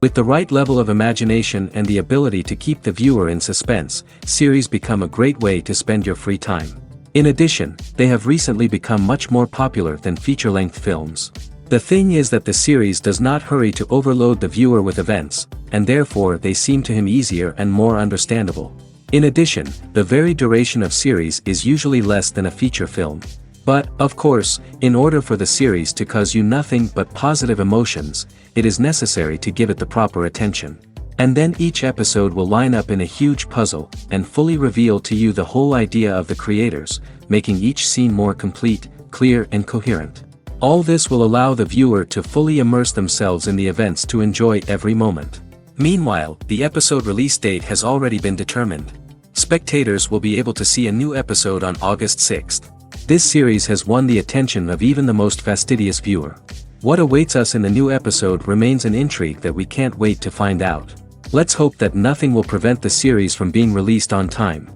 With the right level of imagination and the ability to keep the viewer in suspense, series become a great way to spend your free time. In addition, they have recently become much more popular than feature-length films. The thing is that the series does not hurry to overload the viewer with events, and therefore they seem to him easier and more understandable. In addition, the very duration of series is usually less than a feature film. But, of course, in order for the series to cause you nothing but positive emotions, it is necessary to give it the proper attention. And then each episode will line up in a huge puzzle, and fully reveal to you the whole idea of the creators, making each scene more complete, clear and coherent. All this will allow the viewer to fully immerse themselves in the events to enjoy every moment. Meanwhile, the episode release date has already been determined. Spectators will be able to see a new episode on August 6th. This series has won the attention of even the most fastidious viewer. What awaits us in the new episode remains an intrigue that we can't wait to find out. Let's hope that nothing will prevent the series from being released on time.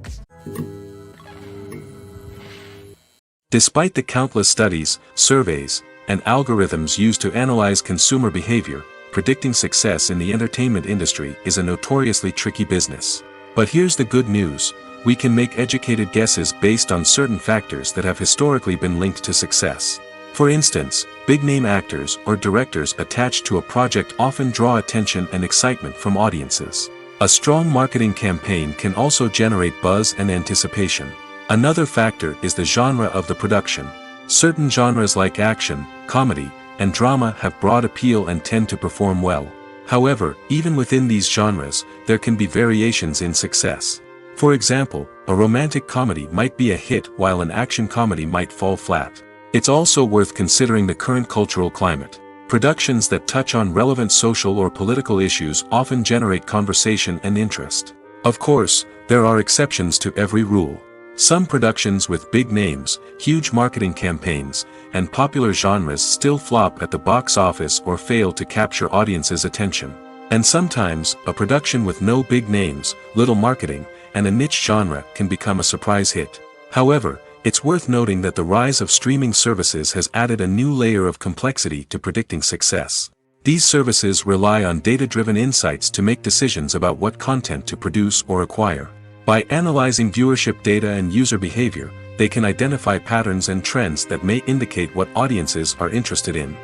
Despite the countless studies, surveys, and algorithms used to analyze consumer behavior, predicting success in the entertainment industry is a notoriously tricky business. But here's the good news. We can make educated guesses based on certain factors that have historically been linked to success. For instance, big-name actors or directors attached to a project often draw attention and excitement from audiences. A strong marketing campaign can also generate buzz and anticipation. Another factor is the genre of the production. Certain genres like action, comedy, and drama have broad appeal and tend to perform well. However, even within these genres, there can be variations in success. For example, a romantic comedy might be a hit while an action comedy might fall flat. It's also worth considering the current cultural climate. Productions that touch on relevant social or political issues often generate conversation and interest. Of course, there are exceptions to every rule. Some productions with big names, huge marketing campaigns, and popular genres still flop at the box office or fail to capture audiences' attention. And sometimes, a production with no big names, little marketing, and a niche genre can become a surprise hit. However, it's worth noting that the rise of streaming services has added a new layer of complexity to predicting success. These services rely on data-driven insights to make decisions about what content to produce or acquire. By analyzing viewership data and user behavior, they can identify patterns and trends that may indicate what audiences are interested in.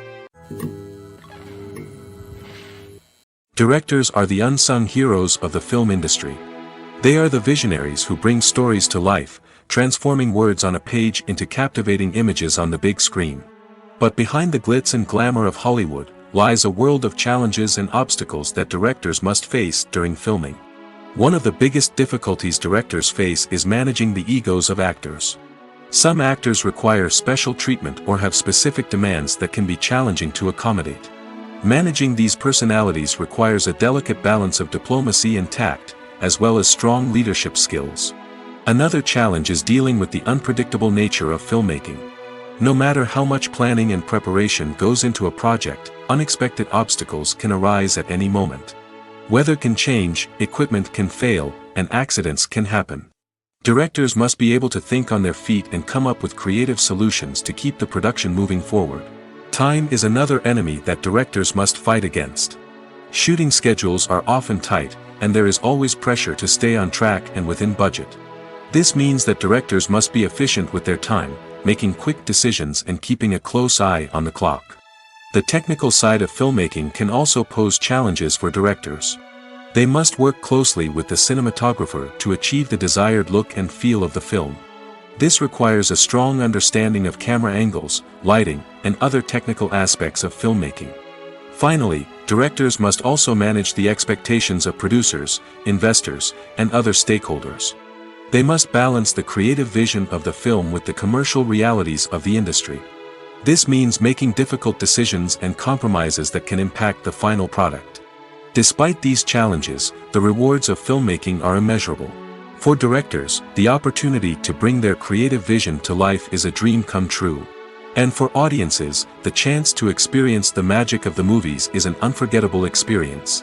Directors are the unsung heroes of the film industry. They are the visionaries who bring stories to life, transforming words on a page into captivating images on the big screen. But behind the glitz and glamour of Hollywood, lies a world of challenges and obstacles that directors must face during filming. One of the biggest difficulties directors face is managing the egos of actors. Some actors require special treatment or have specific demands that can be challenging to accommodate. Managing these personalities requires a delicate balance of diplomacy and tact, as well as strong leadership skills. Another challenge is dealing with the unpredictable nature of filmmaking. No matter how much planning and preparation goes into a project, unexpected obstacles can arise at any moment. Weather can change, equipment can fail, and accidents can happen. Directors must be able to think on their feet and come up with creative solutions to keep the production moving forward. Time is another enemy that directors must fight against. Shooting schedules are often tight, and there is always pressure to stay on track and within budget. This means that directors must be efficient with their time, making quick decisions and keeping a close eye on the clock. The technical side of filmmaking can also pose challenges for directors. They must work closely with the cinematographer to achieve the desired look and feel of the film. This requires a strong understanding of camera angles, lighting, and other technical aspects of filmmaking. Finally, directors must also manage the expectations of producers, investors, and other stakeholders. They must balance the creative vision of the film with the commercial realities of the industry. This means making difficult decisions and compromises that can impact the final product. Despite these challenges, the rewards of filmmaking are immeasurable. For directors, the opportunity to bring their creative vision to life is a dream come true. And for audiences, the chance to experience the magic of the movies is an unforgettable experience.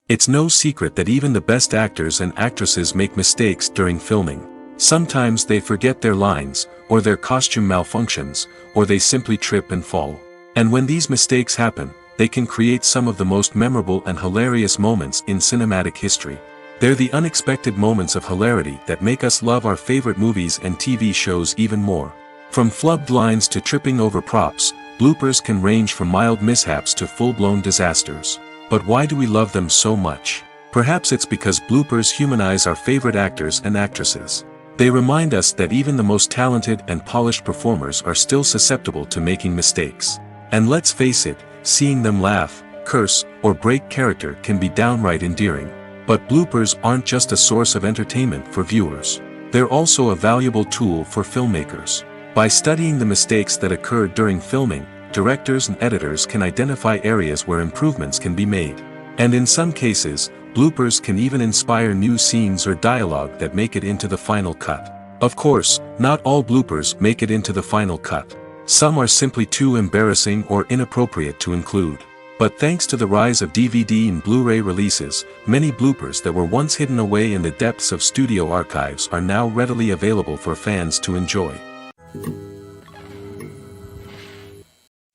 It's no secret that even the best actors and actresses make mistakes during filming. Sometimes they forget their lines, or their costume malfunctions, or they simply trip and fall. And when these mistakes happen, they can create some of the most memorable and hilarious moments in cinematic history. They're the unexpected moments of hilarity that make us love our favorite movies and TV shows even more. From flubbed lines to tripping over props, bloopers can range from mild mishaps to full-blown disasters. But why do we love them so much? Perhaps it's because bloopers humanize our favorite actors and actresses. They remind us that even the most talented and polished performers are still susceptible to making mistakes. And let's face it, seeing them laugh, curse, or break character can be downright endearing. But bloopers aren't just a source of entertainment for viewers. They're also a valuable tool for filmmakers. By studying the mistakes that occurred during filming, directors and editors can identify areas where improvements can be made. And in some cases, bloopers can even inspire new scenes or dialogue that make it into the final cut. Of course, not all bloopers make it into the final cut. Some are simply too embarrassing or inappropriate to include. But thanks to the rise of DVD and Blu-ray releases, many bloopers that were once hidden away in the depths of studio archives are now readily available for fans to enjoy.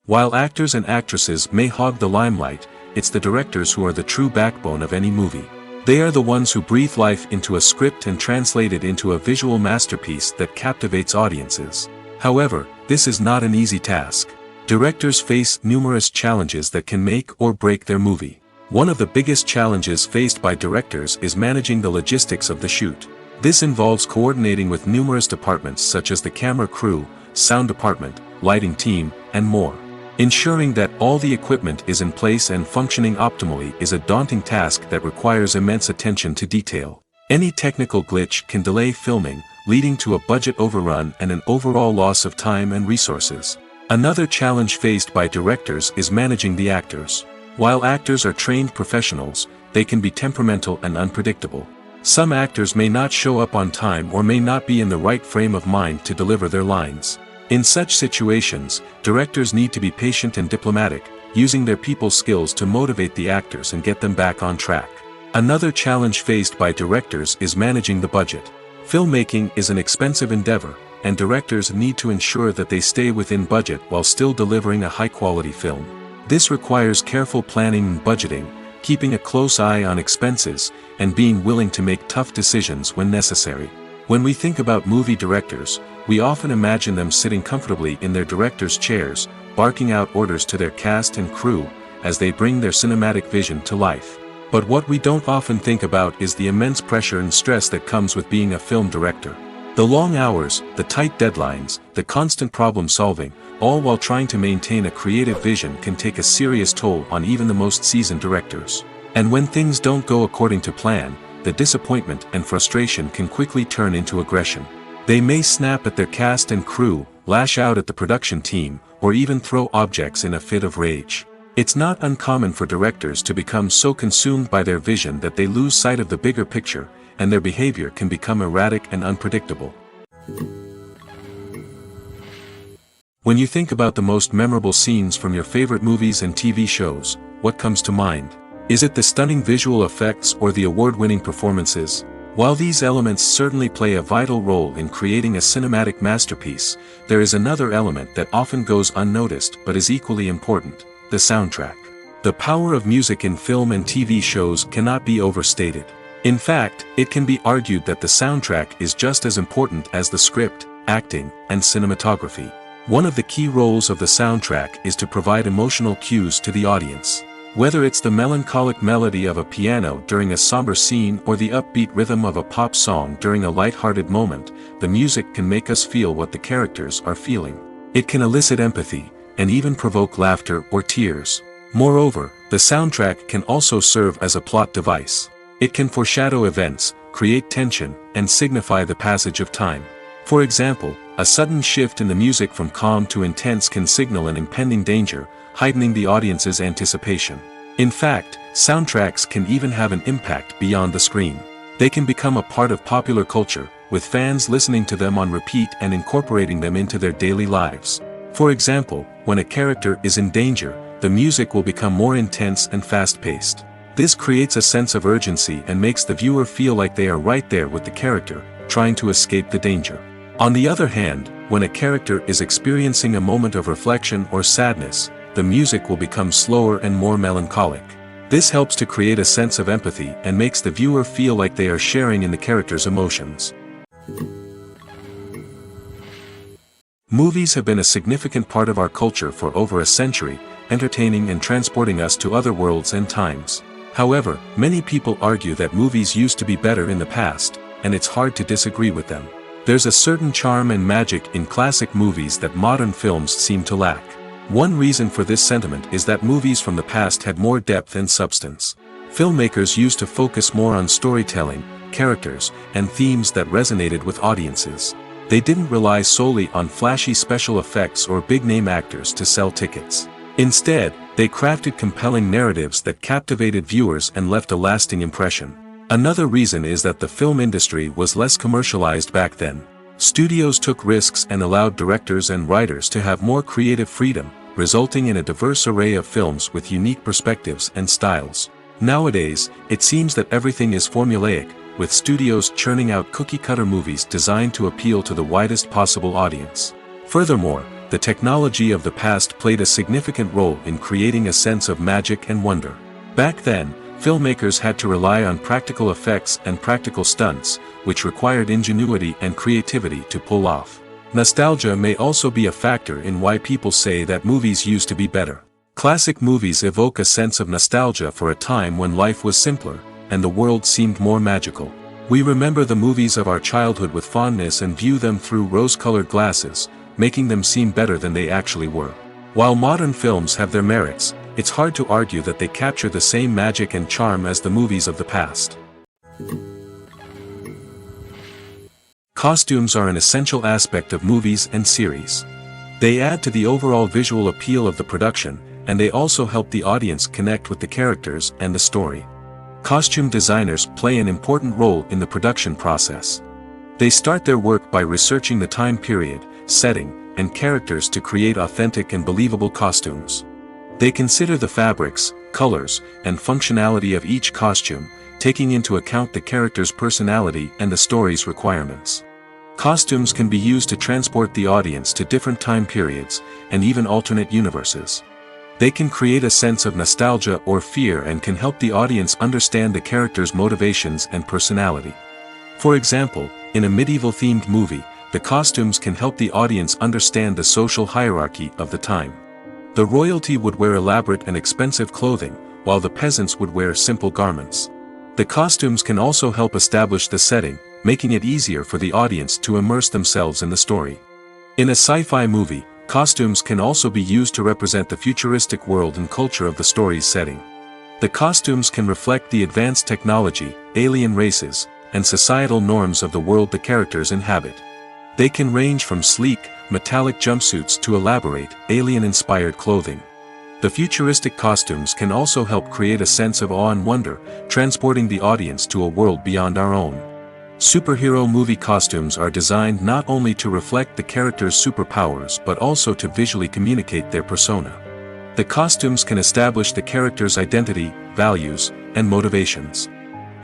While actors and actresses may hog the limelight, it's the directors who are the true backbone of any movie. They are the ones who breathe life into a script and translate it into a visual masterpiece that captivates audiences. However, this is not an easy task. Directors face numerous challenges that can make or break their movie. One of the biggest challenges faced by directors is managing the logistics of the shoot. This involves coordinating with numerous departments such as the camera crew, sound department, lighting team, and more. Ensuring that all the equipment is in place and functioning optimally is a daunting task that requires immense attention to detail. Any technical glitch can delay filming, leading to a budget overrun and an overall loss of time and resources. Another challenge faced by directors is managing the actors. While actors are trained professionals, they can be temperamental and unpredictable. Some actors may not show up on time or may not be in the right frame of mind to deliver their lines. In such situations, directors need to be patient and diplomatic, using their people skills to motivate the actors and get them back on track. Another challenge faced by directors is managing the budget. Filmmaking is an expensive endeavor, and directors need to ensure that they stay within budget while still delivering a high-quality film. This requires careful planning and budgeting, keeping a close eye on expenses, and being willing to make tough decisions when necessary. When we think about movie directors, we often imagine them sitting comfortably in their director's chairs, barking out orders to their cast and crew, as they bring their cinematic vision to life. But what we don't often think about is the immense pressure and stress that comes with being a film director. The long hours, the tight deadlines, the constant problem solving, all while trying to maintain a creative vision can take a serious toll on even the most seasoned directors. And when things don't go according to plan, the disappointment and frustration can quickly turn into aggression. They may snap at their cast and crew, lash out at the production team, or even throw objects in a fit of rage. It's not uncommon for directors to become so consumed by their vision that they lose sight of the bigger picture, and their behavior can become erratic and unpredictable. When you think about the most memorable scenes from your favorite movies and TV shows, what comes to mind? Is it the stunning visual effects or the award-winning performances? While these elements certainly play a vital role in creating a cinematic masterpiece, there is another element that often goes unnoticed but is equally important: the soundtrack. The power of music in film and TV shows cannot be overstated. In fact, it can be argued that the soundtrack is just as important as the script, acting, and cinematography. One of the key roles of the soundtrack is to provide emotional cues to the audience. Whether it's the melancholic melody of a piano during a somber scene or the upbeat rhythm of a pop song during a light-hearted moment, the music can make us feel what the characters are feeling. It can elicit empathy, and even provoke laughter or tears. Moreover, the soundtrack can also serve as a plot device. It can foreshadow events, create tension, and signify the passage of time. For example, a sudden shift in the music from calm to intense can signal an impending danger, heightening the audience's anticipation. In fact, soundtracks can even have an impact beyond the screen. They can become a part of popular culture, with fans listening to them on repeat and incorporating them into their daily lives. For example, when a character is in danger, the music will become more intense and fast-paced. This creates a sense of urgency and makes the viewer feel like they are right there with the character, trying to escape the danger. On the other hand, when a character is experiencing a moment of reflection or sadness, the music will become slower and more melancholic. This helps to create a sense of empathy and makes the viewer feel like they are sharing in the character's emotions. Movies have been a significant part of our culture for over a century, entertaining and transporting us to other worlds and times. However, many people argue that movies used to be better in the past, and it's hard to disagree with them. There's a certain charm and magic in classic movies that modern films seem to lack. One reason for this sentiment is that movies from the past had more depth and substance. Filmmakers used to focus more on storytelling, characters, and themes that resonated with audiences. They didn't rely solely on flashy special effects or big-name actors to sell tickets. Instead, they crafted compelling narratives that captivated viewers and left a lasting impression. Another reason is that the film industry was less commercialized back then. Studios took risks and allowed directors and writers to have more creative freedom, resulting in a diverse array of films with unique perspectives and styles. Nowadays, it seems that everything is formulaic, with studios churning out cookie-cutter movies designed to appeal to the widest possible audience. Furthermore, the technology of the past played a significant role in creating a sense of magic and wonder. Back then, filmmakers had to rely on practical effects and practical stunts, which required ingenuity and creativity to pull off. Nostalgia may also be a factor in why people say that movies used to be better. Classic movies evoke a sense of nostalgia for a time when life was simpler, and the world seemed more magical. We remember the movies of our childhood with fondness and view them through rose-colored glasses, making them seem better than they actually were. While modern films have their merits, it's hard to argue that they capture the same magic and charm as the movies of the past. Costumes are an essential aspect of movies and series. They add to the overall visual appeal of the production, and they also help the audience connect with the characters and the story. Costume designers play an important role in the production process. They start their work by researching the time period, setting, and characters to create authentic and believable costumes. They consider the fabrics, colors, and functionality of each costume, taking into account the character's personality and the story's requirements. Costumes can be used to transport the audience to different time periods, and even alternate universes. They can create a sense of nostalgia or fear and can help the audience understand the character's motivations and personality. For example, in a medieval-themed movie, the costumes can help the audience understand the social hierarchy of the time. The royalty would wear elaborate and expensive clothing, while the peasants would wear simple garments. The costumes can also help establish the setting, making it easier for the audience to immerse themselves in the story. In a sci-fi movie, costumes can also be used to represent the futuristic world and culture of the story's setting. The costumes can reflect the advanced technology, alien races, and societal norms of the world the characters inhabit. They can range from sleek, metallic jumpsuits to elaborate, alien-inspired clothing. The futuristic costumes can also help create a sense of awe and wonder, transporting the audience to a world beyond our own. Superhero movie costumes are designed not only to reflect the character's superpowers but also to visually communicate their persona. The costumes can establish the character's identity, values, and motivations.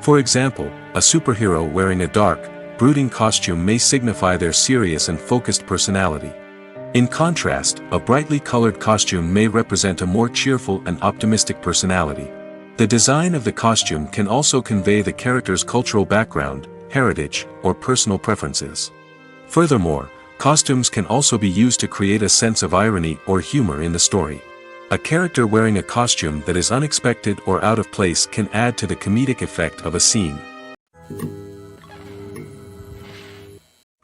For example, a superhero wearing a dark, brooding costume may signify their serious and focused personality. In contrast, a brightly colored costume may represent a more cheerful and optimistic personality. The design of the costume can also convey the character's cultural background, heritage, or personal preferences. Furthermore, costumes can also be used to create a sense of irony or humor in the story. A character wearing a costume that is unexpected or out of place can add to the comedic effect of a scene.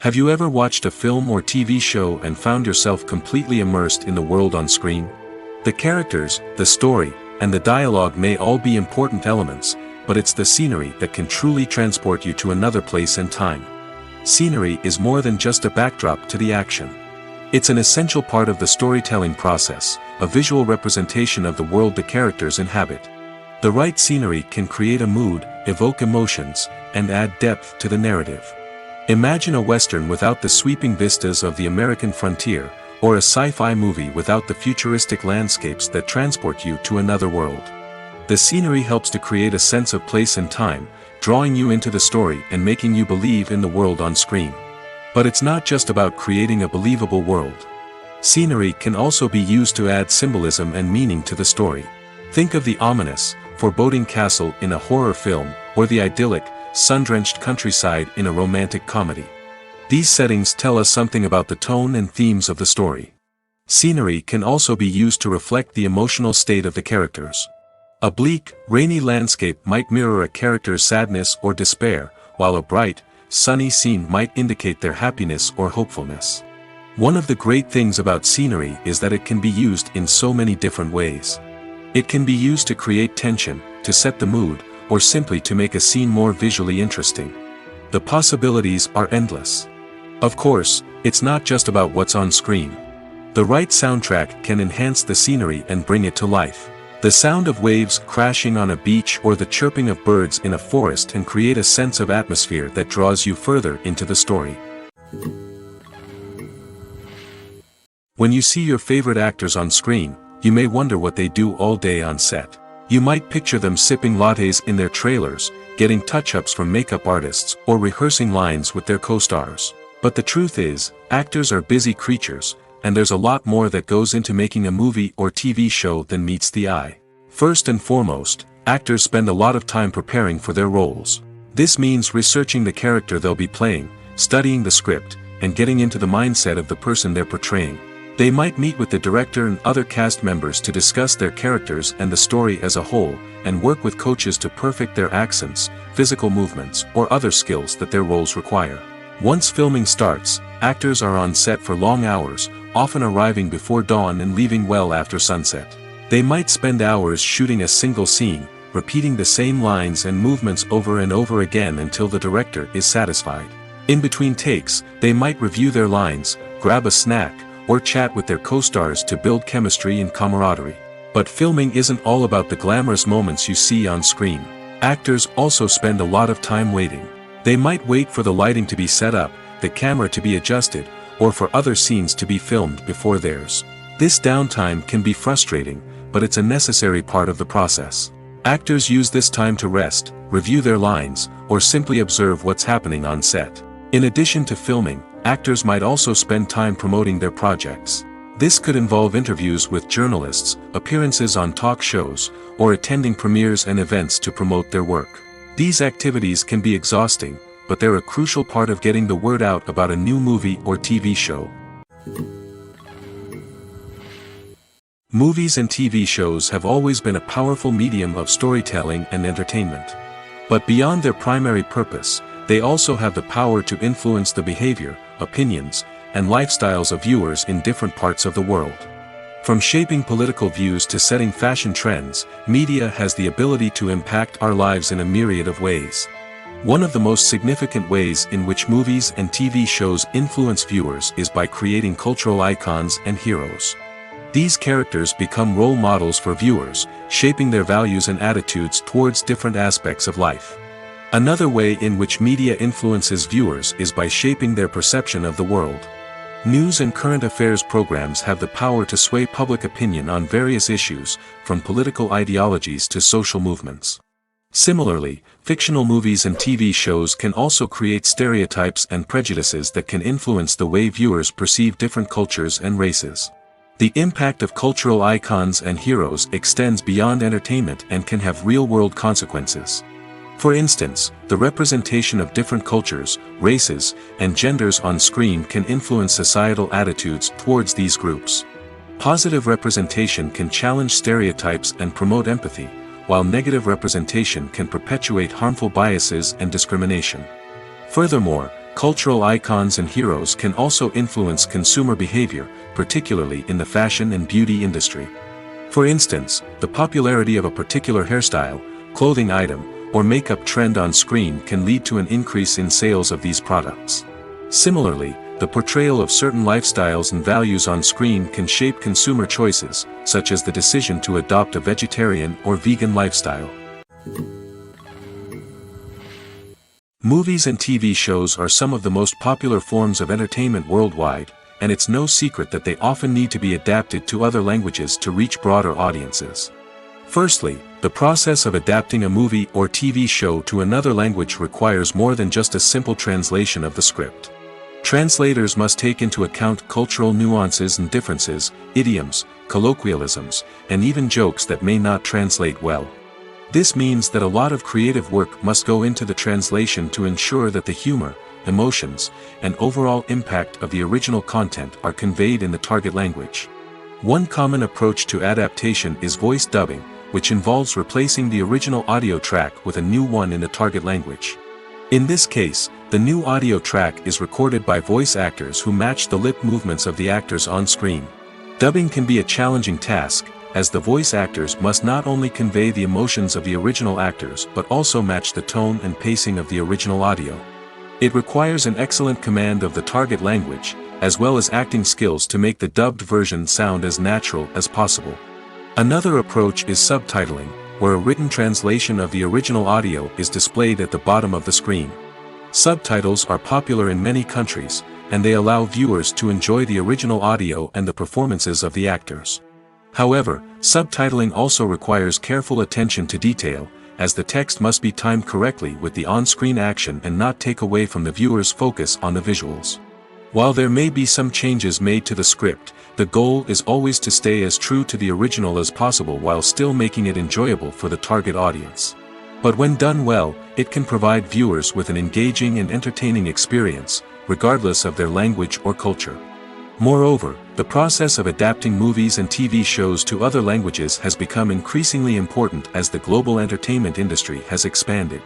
Have you ever watched a film or TV show and found yourself completely immersed in the world on screen? The characters, the story, and the dialogue may all be important elements, but it's the scenery that can truly transport you to another place and time. Scenery is more than just a backdrop to the action. It's an essential part of the storytelling process, a visual representation of the world the characters inhabit. The right scenery can create a mood, evoke emotions, and add depth to the narrative. Imagine a Western without the sweeping vistas of the American frontier, or a sci-fi movie without the futuristic landscapes that transport you to another world. The scenery helps to create a sense of place and time, drawing you into the story and making you believe in the world on screen. But it's not just about creating a believable world. Scenery can also be used to add symbolism and meaning to the story. Think of the ominous, foreboding castle in a horror film, or the idyllic, sun-drenched countryside in a romantic comedy. These settings tell us something about the tone and themes of the story. Scenery can also be used to reflect the emotional state of the characters. A bleak, rainy landscape might mirror a character's sadness or despair, while a bright, sunny scene might indicate their happiness or hopefulness. One of the great things about scenery is that it can be used in so many different ways. It can be used to create tension, to set the mood, or simply to make a scene more visually interesting. The possibilities are endless. Of course, it's not just about what's on screen. The right soundtrack can enhance the scenery and bring it to life. The sound of waves crashing on a beach or the chirping of birds in a forest can create a sense of atmosphere that draws you further into the story. When you see your favorite actors on screen, you may wonder what they do all day on set. You might picture them sipping lattes in their trailers, getting touch-ups from makeup artists, or rehearsing lines with their co-stars. But the truth is, actors are busy creatures, and there's a lot more that goes into making a movie or TV show than meets the eye. First and foremost, actors spend a lot of time preparing for their roles. This means researching the character they'll be playing, studying the script, and getting into the mindset of the person they're portraying. They might meet with the director and other cast members to discuss their characters and the story as a whole, and work with coaches to perfect their accents, physical movements, or other skills that their roles require. Once filming starts, actors are on set for long hours, often arriving before dawn and leaving well after sunset. They might spend hours shooting a single scene, repeating the same lines and movements over and over again until the director is satisfied. In between takes, they might review their lines, grab a snack, or chat with their co-stars to build chemistry and camaraderie. But filming isn't all about the glamorous moments you see on screen. Actors also spend a lot of time waiting. They might wait for the lighting to be set up, the camera to be adjusted, or for other scenes to be filmed before theirs. This downtime can be frustrating, but it's a necessary part of the process. Actors use this time to rest, review their lines, or simply observe what's happening on set. In addition to filming, actors might also spend time promoting their projects. This could involve interviews with journalists, appearances on talk shows, or attending premieres and events to promote their work. These activities can be exhausting, but they're a crucial part of getting the word out about a new movie or TV show. Movies and TV shows have always been a powerful medium of storytelling and entertainment. But beyond their primary purpose, they also have the power to influence the behavior, opinions, and lifestyles of viewers in different parts of the world. From shaping political views to setting fashion trends, media has the ability to impact our lives in a myriad of ways. One of the most significant ways in which movies and TV shows influence viewers is by creating cultural icons and heroes. These characters become role models for viewers, shaping their values and attitudes towards different aspects of life. Another way in which media influences viewers is by shaping their perception of the world. News and current affairs programs have the power to sway public opinion on various issues, from political ideologies to social movements. Similarly, fictional movies and TV shows can also create stereotypes and prejudices that can influence the way viewers perceive different cultures and races. The impact of cultural icons and heroes extends beyond entertainment and can have real-world consequences. For instance, the representation of different cultures, races, and genders on screen can influence societal attitudes towards these groups. Positive representation can challenge stereotypes and promote empathy, while negative representation can perpetuate harmful biases and discrimination. Furthermore, cultural icons and heroes can also influence consumer behavior, particularly in the fashion and beauty industry. For instance, the popularity of a particular hairstyle, clothing item, or makeup trend on screen can lead to an increase in sales of these products. Similarly, the portrayal of certain lifestyles and values on screen can shape consumer choices, such as the decision to adopt a vegetarian or vegan lifestyle. Movies and TV shows are some of the most popular forms of entertainment worldwide, and it's no secret that they often need to be adapted to other languages to reach broader audiences. Firstly, the process of adapting a movie or TV show to another language requires more than just a simple translation of the script. Translators must take into account cultural nuances and differences, idioms, colloquialisms, and even jokes that may not translate well. This means that a lot of creative work must go into the translation to ensure that the humor, emotions, and overall impact of the original content are conveyed in the target language. One common approach to adaptation is voice dubbing, which involves replacing the original audio track with a new one in the target language. In this case, the new audio track is recorded by voice actors who match the lip movements of the actors on screen. Dubbing can be a challenging task, as the voice actors must not only convey the emotions of the original actors but also match the tone and pacing of the original audio. It requires an excellent command of the target language, as well as acting skills to make the dubbed version sound as natural as possible. Another approach is subtitling, where a written translation of the original audio is displayed at the bottom of the screen. Subtitles are popular in many countries, and they allow viewers to enjoy the original audio and the performances of the actors. However, subtitling also requires careful attention to detail, as the text must be timed correctly with the on-screen action and not take away from the viewer's focus on the visuals. While there may be some changes made to the script, the goal is always to stay as true to the original as possible while still making it enjoyable for the target audience. But when done well, it can provide viewers with an engaging and entertaining experience, regardless of their language or culture. Moreover, the process of adapting movies and TV shows to other languages has become increasingly important as the global entertainment industry has expanded.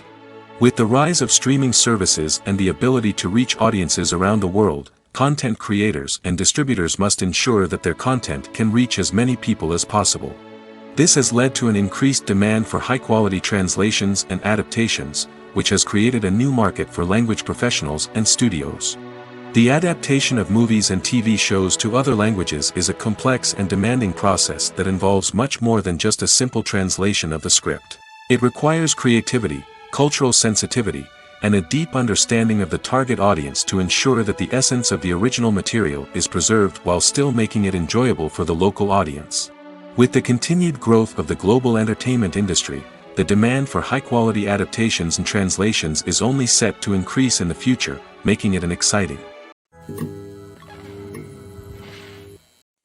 With the rise of streaming services and the ability to reach audiences around the world, content creators and distributors must ensure that their content can reach as many people as possible. This has led to an increased demand for high-quality translations and adaptations, which has created a new market for language professionals and studios. The adaptation of movies and TV shows to other languages is a complex and demanding process that involves much more than just a simple translation of the script. It requires creativity, cultural sensitivity, and a deep understanding of the target audience to ensure that the essence of the original material is preserved while still making it enjoyable for the local audience. With the continued growth of the global entertainment industry, the demand for high-quality adaptations and translations is only set to increase in the future, making it an exciting.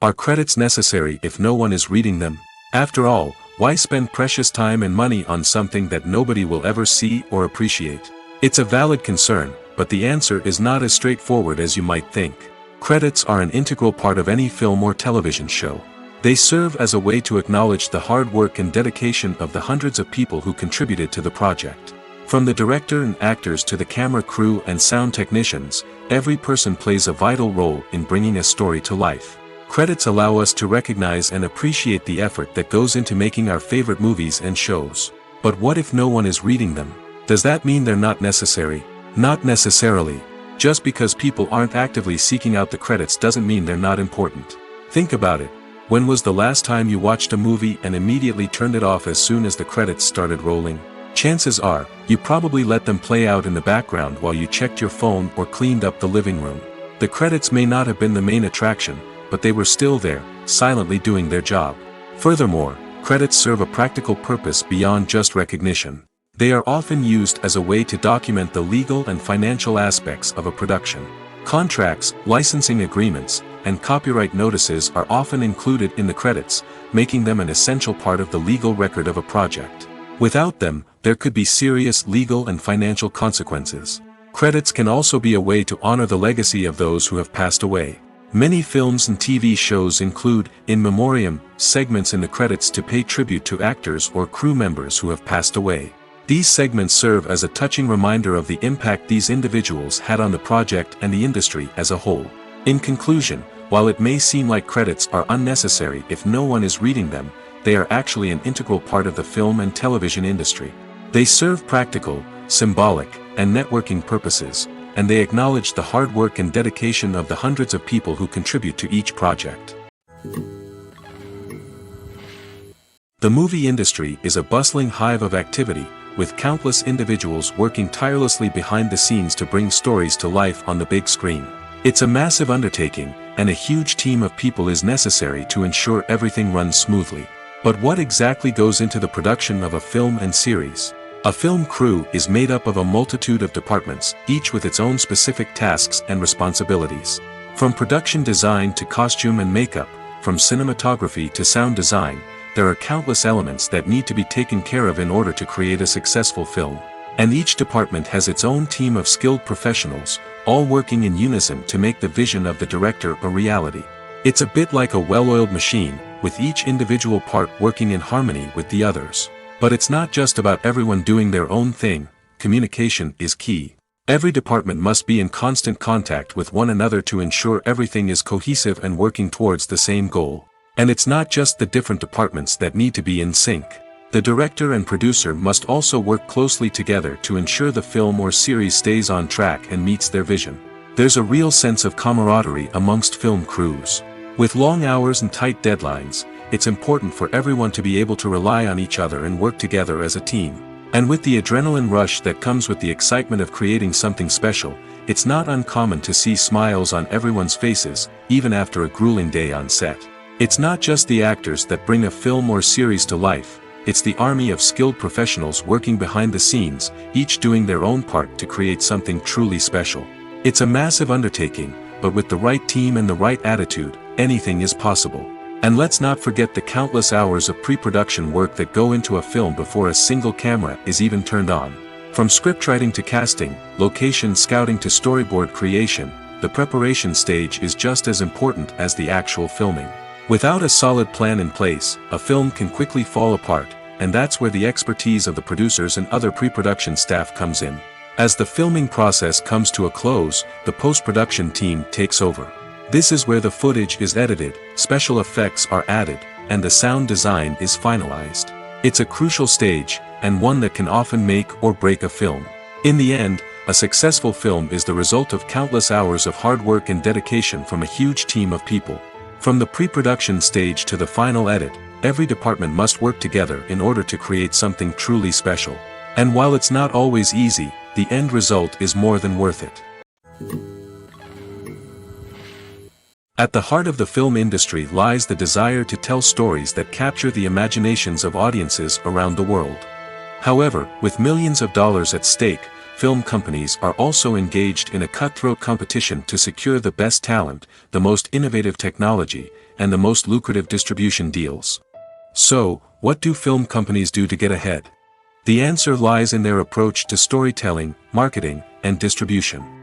Are credits necessary if no one is reading them? After all, why spend precious time and money on something that nobody will ever see or appreciate? It's a valid concern, but the answer is not as straightforward as you might think. Credits are an integral part of any film or television show. They serve as a way to acknowledge the hard work and dedication of the hundreds of people who contributed to the project. From the director and actors to the camera crew and sound technicians, every person plays a vital role in bringing a story to life. Credits allow us to recognize and appreciate the effort that goes into making our favorite movies and shows. But what if no one is reading them? Does that mean they're not necessary? Not necessarily. Just because people aren't actively seeking out the credits doesn't mean they're not important. Think about it. When was the last time you watched a movie and immediately turned it off as soon as the credits started rolling? Chances are, you probably let them play out in the background while you checked your phone or cleaned up the living room. The credits may not have been the main attraction, but they were still there, silently doing their job. Furthermore, credits serve a practical purpose beyond just recognition. They are often used as a way to document the legal and financial aspects of a production. Contracts, licensing agreements, and copyright notices are often included in the credits, making them an essential part of the legal record of a project. Without them, there could be serious legal and financial consequences. Credits can also be a way to honor the legacy of those who have passed away. Many films and TV shows include, in memoriam, segments in the credits to pay tribute to actors or crew members who have passed away. These segments serve as a touching reminder of the impact these individuals had on the project and the industry as a whole. In conclusion, while it may seem like credits are unnecessary if no one is reading them, they are actually an integral part of the film and television industry. They serve practical, symbolic, and networking purposes, and they acknowledge the hard work and dedication of the hundreds of people who contribute to each project. The movie industry is a bustling hive of activity, with countless individuals working tirelessly behind the scenes to bring stories to life on the big screen. It's a massive undertaking, and a huge team of people is necessary to ensure everything runs smoothly. But what exactly goes into the production of a film and series? A film crew is made up of a multitude of departments, each with its own specific tasks and responsibilities. From production design to costume and makeup, from cinematography to sound design, there are countless elements that need to be taken care of in order to create a successful film. And each department has its own team of skilled professionals, all working in unison to make the vision of the director a reality. It's a bit like a well-oiled machine, with each individual part working in harmony with the others. But it's not just about everyone doing their own thing. Communication is key. Every department must be in constant contact with one another to ensure everything is cohesive and working towards the same goal. And it's not just the different departments that need to be in sync. The director and producer must also work closely together to ensure the film or series stays on track and meets their vision. There's a real sense of camaraderie amongst film crews. With long hours and tight deadlines, it's important for everyone to be able to rely on each other and work together as a team. And with the adrenaline rush that comes with the excitement of creating something special, it's not uncommon to see smiles on everyone's faces, even after a grueling day on set. It's not just the actors that bring a film or series to life, it's the army of skilled professionals working behind the scenes, each doing their own part to create something truly special. It's a massive undertaking, but with the right team and the right attitude, anything is possible. And let's not forget the countless hours of pre-production work that go into a film before a single camera is even turned on. From scriptwriting to casting, location scouting to storyboard creation, the preparation stage is just as important as the actual filming. Without a solid plan in place, a film can quickly fall apart, and that's where the expertise of the producers and other pre-production staff comes in. As the filming process comes to a close, the post-production team takes over. This is where the footage is edited, special effects are added, and the sound design is finalized. It's a crucial stage, and one that can often make or break a film. In the end, a successful film is the result of countless hours of hard work and dedication from a huge team of people. From the pre-production stage to the final edit, every department must work together in order to create something truly special. And while it's not always easy, the end result is more than worth it. At the heart of the film industry lies the desire to tell stories that capture the imaginations of audiences around the world. However, with millions of dollars at stake, film companies are also engaged in a cutthroat competition to secure the best talent, the most innovative technology, and the most lucrative distribution deals. So, what do film companies do to get ahead? The answer lies in their approach to storytelling, marketing, and distribution.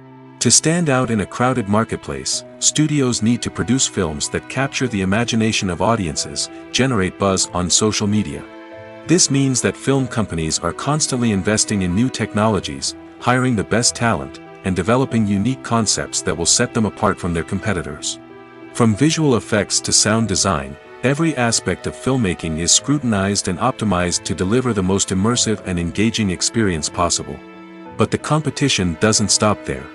To stand out in a crowded marketplace, studios need to produce films that capture the imagination of audiences, generate buzz on social media. This means that film companies are constantly investing in new technologies, hiring the best talent, and developing unique concepts that will set them apart from their competitors. From visual effects to sound design, every aspect of filmmaking is scrutinized and optimized to deliver the most immersive and engaging experience possible. But the competition doesn't stop there.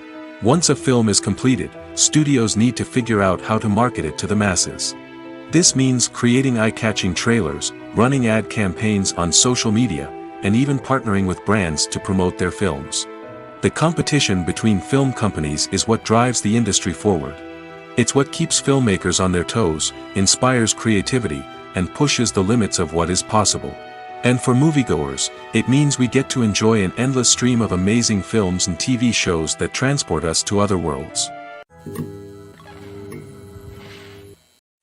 Once a film is completed, studios need to figure out how to market it to the masses. This means creating eye-catching trailers, running ad campaigns on social media, and even partnering with brands to promote their films. The competition between film companies is what drives the industry forward. It's what keeps filmmakers on their toes, inspires creativity, and pushes the limits of what is possible. And for moviegoers, it means we get to enjoy an endless stream of amazing films and TV shows that transport us to other worlds.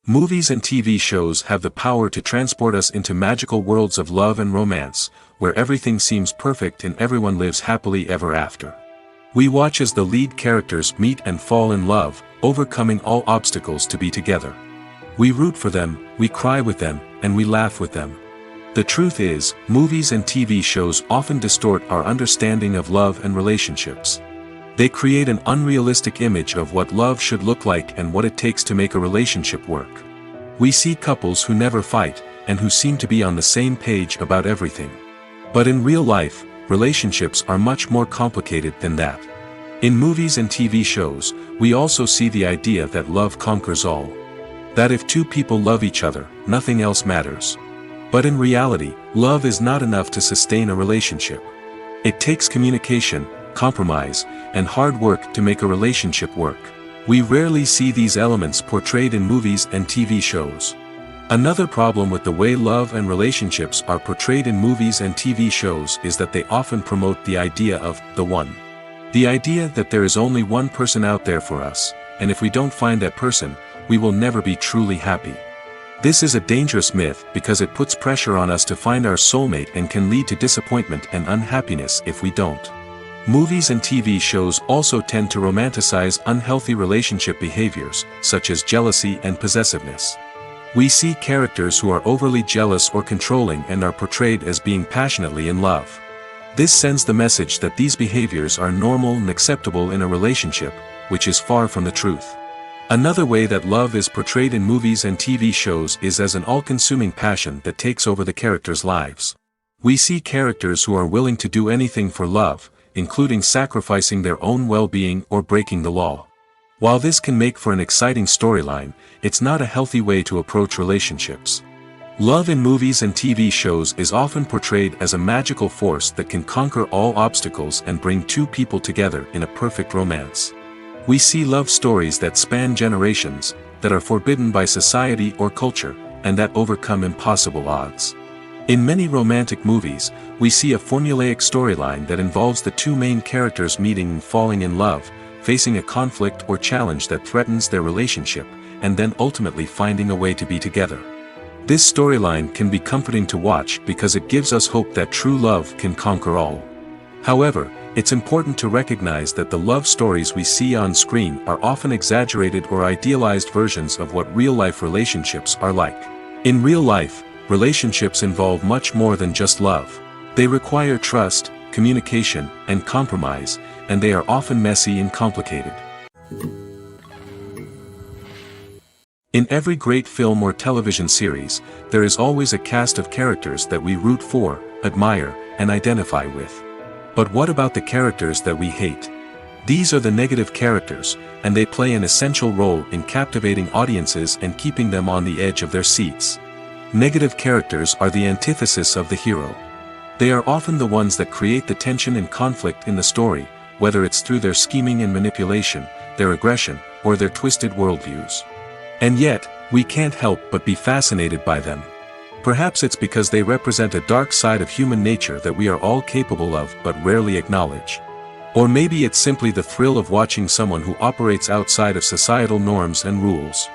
Movies and TV shows have the power to transport us into magical worlds of love and romance, where everything seems perfect and everyone lives happily ever after. We watch as the lead characters meet and fall in love, overcoming all obstacles to be together. We root for them, we cry with them, and we laugh with them. The truth is, movies and TV shows often distort our understanding of love and relationships. They create an unrealistic image of what love should look like and what it takes to make a relationship work. We see couples who never fight, and who seem to be on the same page about everything. But in real life, relationships are much more complicated than that. In movies and TV shows, we also see the idea that love conquers all. That if two people love each other, nothing else matters. But in reality, love is not enough to sustain a relationship. It takes communication, compromise, and hard work to make a relationship work. We rarely see these elements portrayed in movies and TV shows. Another problem with the way love and relationships are portrayed in movies and TV shows is that they often promote the idea of the one. The idea that there is only one person out there for us, and if we don't find that person, we will never be truly happy. This is a dangerous myth because it puts pressure on us to find our soulmate and can lead to disappointment and unhappiness if we don't. Movies and TV shows also tend to romanticize unhealthy relationship behaviors, such as jealousy and possessiveness. We see characters who are overly jealous or controlling and are portrayed as being passionately in love. This sends the message that these behaviors are normal and acceptable in a relationship, which is far from the truth. Another way that love is portrayed in movies and TV shows is as an all-consuming passion that takes over the characters' lives. We see characters who are willing to do anything for love, including sacrificing their own well-being or breaking the law. While this can make for an exciting storyline, it's not a healthy way to approach relationships. Love in movies and TV shows is often portrayed as a magical force that can conquer all obstacles and bring two people together in a perfect romance. We see love stories that span generations, that are forbidden by society or culture, and that overcome impossible odds. In many romantic movies, we see a formulaic storyline that involves the two main characters meeting and falling in love, facing a conflict or challenge that threatens their relationship, and then ultimately finding a way to be together. This storyline can be comforting to watch because it gives us hope that true love can conquer all. However, it's important to recognize that the love stories we see on screen are often exaggerated or idealized versions of what real-life relationships are like. In real life, relationships involve much more than just love. They require trust, communication, and compromise, and they are often messy and complicated. In every great film or television series, there is always a cast of characters that we root for, admire, and identify with. But what about the characters that we hate? These are the negative characters, and they play an essential role in captivating audiences and keeping them on the edge of their seats. Negative characters are the antithesis of the hero. They are often the ones that create the tension and conflict in the story, whether it's through their scheming and manipulation, their aggression, or their twisted worldviews. And yet, we can't help but be fascinated by them. Perhaps it's because they represent a dark side of human nature that we are all capable of but rarely acknowledge. Or maybe it's simply the thrill of watching someone who operates outside of societal norms and rules.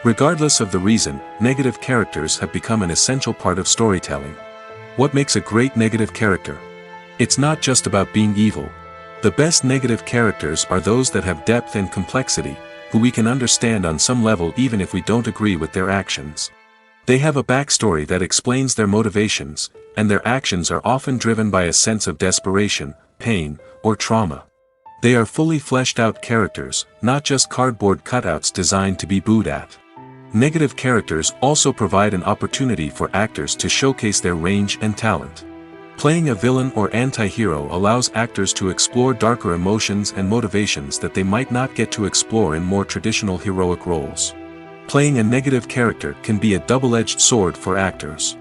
Regardless of the reason, negative characters have become an essential part of storytelling. What makes a great negative character? It's not just about being evil. The best negative characters are those that have depth and complexity, who we can understand on some level even if we don't agree with their actions. They have a backstory that explains their motivations, and their actions are often driven by a sense of desperation, pain, or trauma. They are fully fleshed out characters, not just cardboard cutouts designed to be booed at. Negative characters also provide an opportunity for actors to showcase their range and talent. Playing a villain or anti-hero allows actors to explore darker emotions and motivations that they might not get to explore in more traditional heroic roles. Playing a negative character can be a double-edged sword for actors.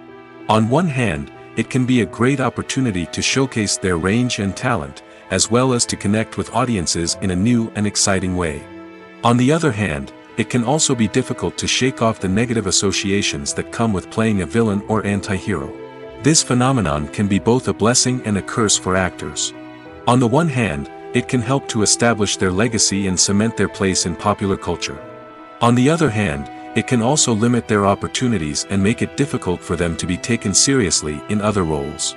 On one hand, it can be a great opportunity to showcase their range and talent, as well as to connect with audiences in a new and exciting way. On the other hand, it can also be difficult to shake off the negative associations that come with playing a villain or anti-hero. This phenomenon can be both a blessing and a curse for actors. On the one hand, it can help to establish their legacy and cement their place in popular culture. On the other hand, it can also limit their opportunities and make it difficult for them to be taken seriously in other roles.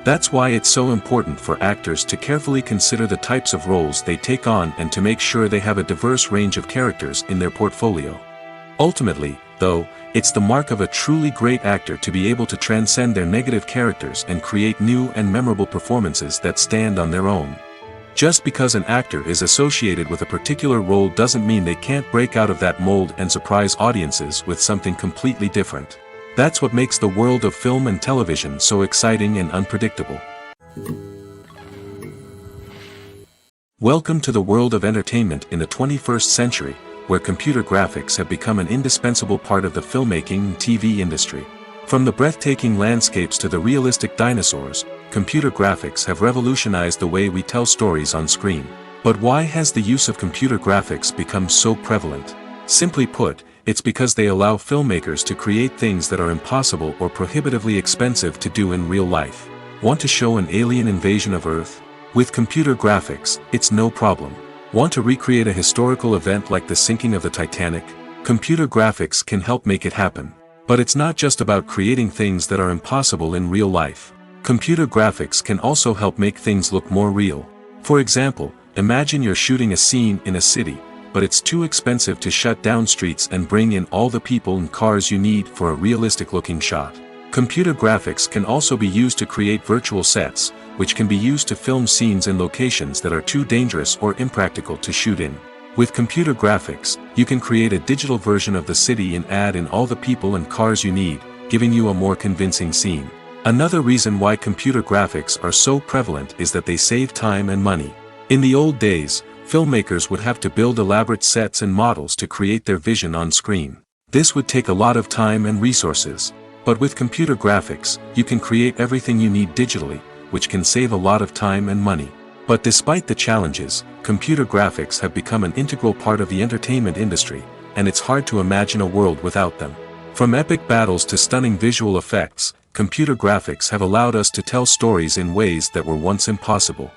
That's why it's so important for actors to carefully consider the types of roles they take on and to make sure they have a diverse range of characters in their portfolio. Ultimately, though, it's the mark of a truly great actor to be able to transcend their negative characters and create new and memorable performances that stand on their own. Just because an actor is associated with a particular role doesn't mean they can't break out of that mold and surprise audiences with something completely different. That's what makes the world of film and television so exciting and unpredictable. Welcome to the world of entertainment in the 21st century, where computer graphics have become an indispensable part of the filmmaking and TV industry. From the breathtaking landscapes to the realistic dinosaurs, computer graphics have revolutionized the way we tell stories on screen. But why has the use of computer graphics become so prevalent? Simply put, it's because they allow filmmakers to create things that are impossible or prohibitively expensive to do in real life. Want to show an alien invasion of Earth? With computer graphics, it's no problem. Want to recreate a historical event like the sinking of the Titanic? Computer graphics can help make it happen. But it's not just about creating things that are impossible in real life. Computer graphics can also help make things look more real. For example, imagine you're shooting a scene in a city, but it's too expensive to shut down streets and bring in all the people and cars you need for a realistic-looking shot. Computer graphics can also be used to create virtual sets, which can be used to film scenes in locations that are too dangerous or impractical to shoot in. With computer graphics, you can create a digital version of the city and add in all the people and cars you need, giving you a more convincing scene. Another reason why computer graphics are so prevalent is that they save time and money. In the old days, filmmakers would have to build elaborate sets and models to create their vision on screen. This would take a lot of time and resources. But with computer graphics, you can create everything you need digitally, which can save a lot of time and money. But despite the challenges, computer graphics have become an integral part of the entertainment industry, and it's hard to imagine a world without them. From epic battles to stunning visual effects, computer graphics have allowed us to tell stories in ways that were once impossible.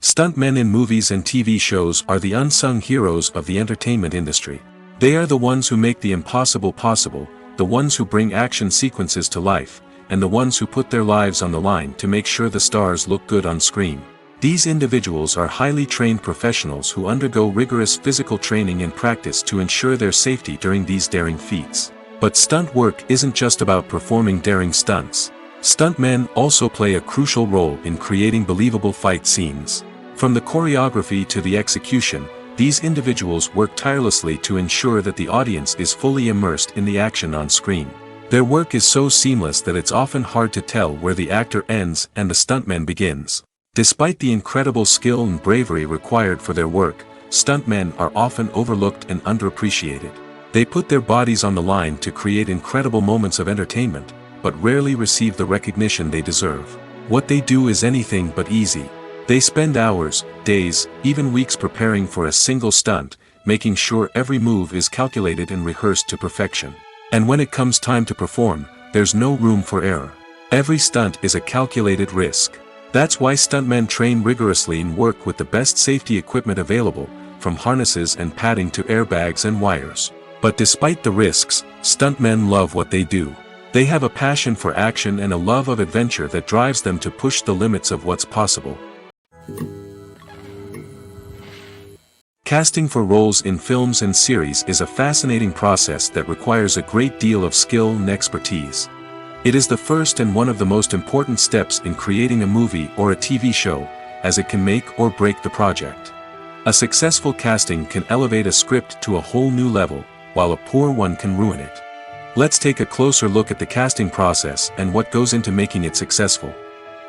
Stuntmen in movies and TV shows are the unsung heroes of the entertainment industry. They are the ones who make the impossible possible, the ones who bring action sequences to life, and the ones who put their lives on the line to make sure the stars look good on screen. These individuals are highly trained professionals who undergo rigorous physical training and practice to ensure their safety during these daring feats. But stunt work isn't just about performing daring stunts. Stuntmen also play a crucial role in creating believable fight scenes. From the choreography to the execution, these individuals work tirelessly to ensure that the audience is fully immersed in the action on screen. Their work is so seamless that it's often hard to tell where the actor ends and the stuntman begins. Despite the incredible skill and bravery required for their work, stuntmen are often overlooked and underappreciated. They put their bodies on the line to create incredible moments of entertainment, but rarely receive the recognition they deserve. What they do is anything but easy. They spend hours, days, even weeks preparing for a single stunt, making sure every move is calculated and rehearsed to perfection. And when it comes time to perform, there's no room for error. Every stunt is a calculated risk. That's why stuntmen train rigorously and work with the best safety equipment available, from harnesses and padding to airbags and wires. But despite the risks, stuntmen love what they do. They have a passion for action and a love of adventure that drives them to push the limits of what's possible. Casting for roles in films and series is a fascinating process that requires a great deal of skill and expertise. It is the first and one of the most important steps in creating a movie or a TV show, as it can make or break the project. A successful casting can elevate a script to a whole new level, while a poor one can ruin it. Let's take a closer look at the casting process and what goes into making it successful.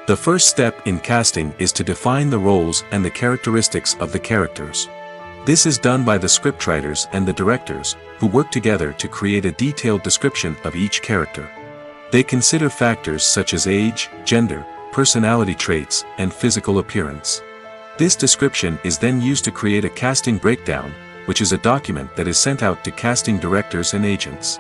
The first step in casting is to define the roles and the characteristics of the characters. This is done by the scriptwriters and the directors, who work together to create a detailed description of each character. They consider factors such as age, gender, personality traits, and physical appearance. This description is then used to create a casting breakdown, which is a document that is sent out to casting directors and agents.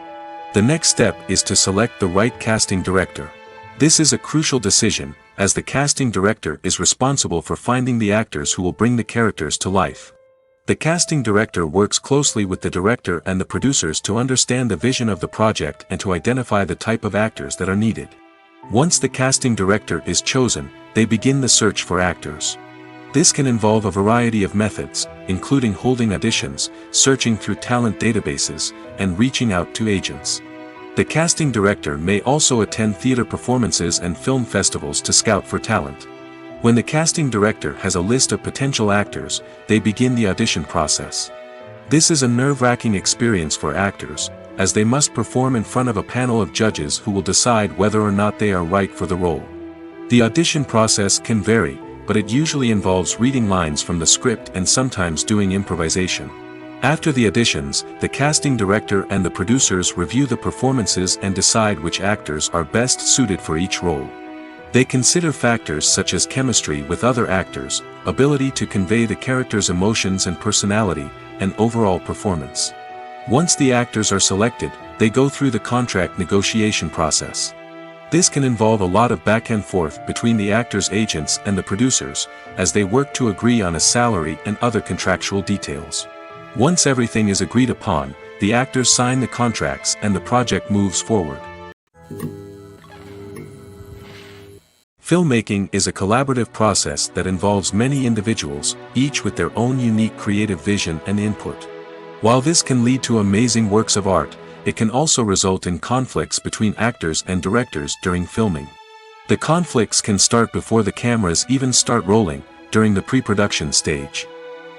The next step is to select the right casting director. This is a crucial decision, as the casting director is responsible for finding the actors who will bring the characters to life. The casting director works closely with the director and the producers to understand the vision of the project and to identify the type of actors that are needed. Once the casting director is chosen, they begin the search for actors. This can involve a variety of methods, including holding auditions, searching through talent databases, and reaching out to agents. The casting director may also attend theater performances and film festivals to scout for talent. When the casting director has a list of potential actors, they begin the audition process. This is a nerve-wracking experience for actors, as they must perform in front of a panel of judges who will decide whether or not they are right for the role. The audition process can vary, but it usually involves reading lines from the script and sometimes doing improvisation. After the auditions, the casting director and the producers review the performances and decide which actors are best suited for each role. They consider factors such as chemistry with other actors, ability to convey the character's emotions and personality, and overall performance. Once the actors are selected, they go through the contract negotiation process. This can involve a lot of back and forth between the actors' agents and the producers, as they work to agree on a salary and other contractual details. Once everything is agreed upon, the actors sign the contracts and the project moves forward. Filmmaking is a collaborative process that involves many individuals, each with their own unique creative vision and input. While this can lead to amazing works of art, it can also result in conflicts between actors and directors during filming. The conflicts can start before the cameras even start rolling, during the pre-production stage.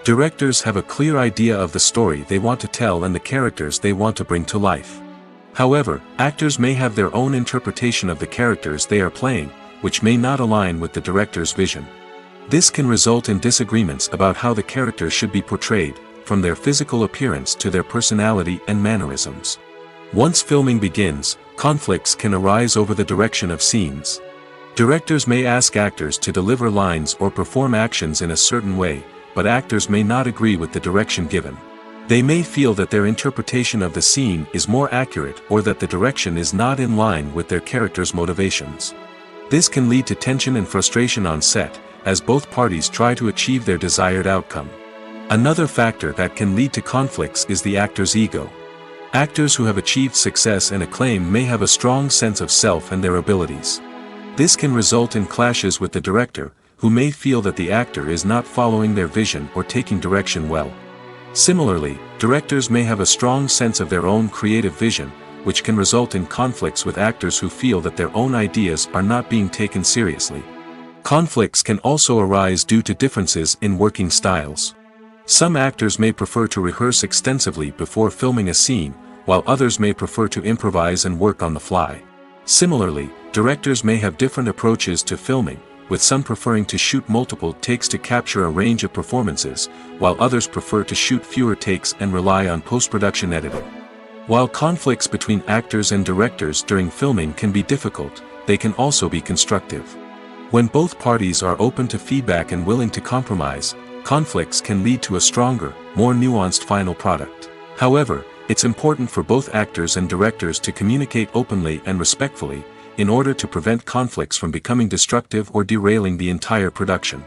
Directors have a clear idea of the story they want to tell and the characters they want to bring to life. However, actors may have their own interpretation of the characters they are playing, which may not align with the director's vision. This can result in disagreements about how the characters should be portrayed, from their physical appearance to their personality and mannerisms. Once filming begins, conflicts can arise over the direction of scenes. Directors may ask actors to deliver lines or perform actions in a certain way, but actors may not agree with the direction given. They may feel that their interpretation of the scene is more accurate or that the direction is not in line with their character's motivations. This can lead to tension and frustration on set, as both parties try to achieve their desired outcome. Another factor that can lead to conflicts is the actor's ego. Actors who have achieved success and acclaim may have a strong sense of self and their abilities. This can result in clashes with the director, who may feel that the actor is not following their vision or taking direction well. Similarly, directors may have a strong sense of their own creative vision, which can result in conflicts with actors who feel that their own ideas are not being taken seriously. Conflicts can also arise due to differences in working styles. Some actors may prefer to rehearse extensively before filming a scene, while others may prefer to improvise and work on the fly. Similarly, directors may have different approaches to filming, with some preferring to shoot multiple takes to capture a range of performances, while others prefer to shoot fewer takes and rely on post-production editing. While conflicts between actors and directors during filming can be difficult, they can also be constructive. When both parties are open to feedback and willing to compromise, conflicts can lead to a stronger, more nuanced final product. However, it's important for both actors and directors to communicate openly and respectfully, in order to prevent conflicts from becoming destructive or derailing the entire production.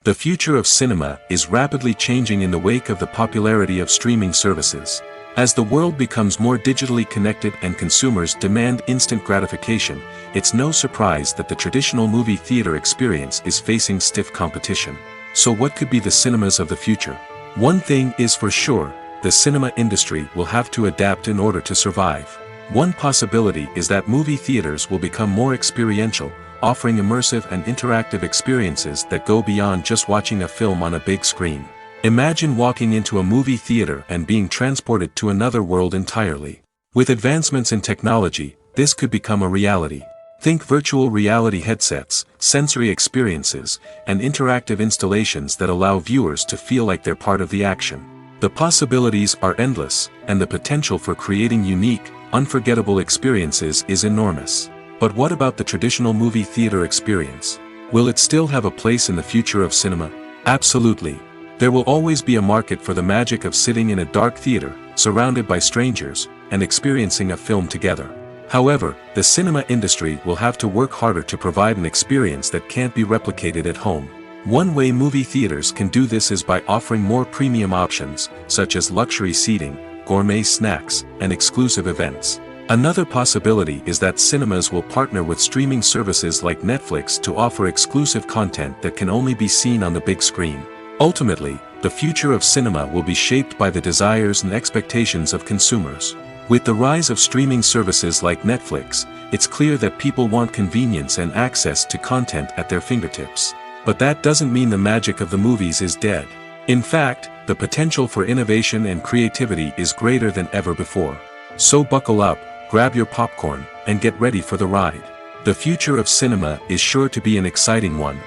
The future of cinema is rapidly changing in the wake of the popularity of streaming services. As the world becomes more digitally connected and consumers demand instant gratification, it's no surprise that the traditional movie theater experience is facing stiff competition. So what could be the cinemas of the future? One thing is for sure, the cinema industry will have to adapt in order to survive. One possibility is that movie theaters will become more experiential, offering immersive and interactive experiences that go beyond just watching a film on a big screen. Imagine walking into a movie theater and being transported to another world entirely. With advancements in technology, this could become a reality. Think virtual reality headsets, sensory experiences, and interactive installations that allow viewers to feel like they're part of the action. The possibilities are endless, and the potential for creating unique, unforgettable experiences is enormous. But what about the traditional movie theater experience? Will it still have a place in the future of cinema? Absolutely. There will always be a market for the magic of sitting in a dark theater, surrounded by strangers, and experiencing a film together. However, the cinema industry will have to work harder to provide an experience that can't be replicated at home. One way movie theaters can do this is by offering more premium options, such as luxury seating, gourmet snacks, and exclusive events. Another possibility is that cinemas will partner with streaming services like Netflix to offer exclusive content that can only be seen on the big screen. Ultimately, the future of cinema will be shaped by the desires and expectations of consumers. With the rise of streaming services like Netflix, it's clear that people want convenience and access to content at their fingertips. But that doesn't mean the magic of the movies is dead. In fact, the potential for innovation and creativity is greater than ever before. So buckle up, grab your popcorn, and get ready for the ride. The future of cinema is sure to be an exciting one.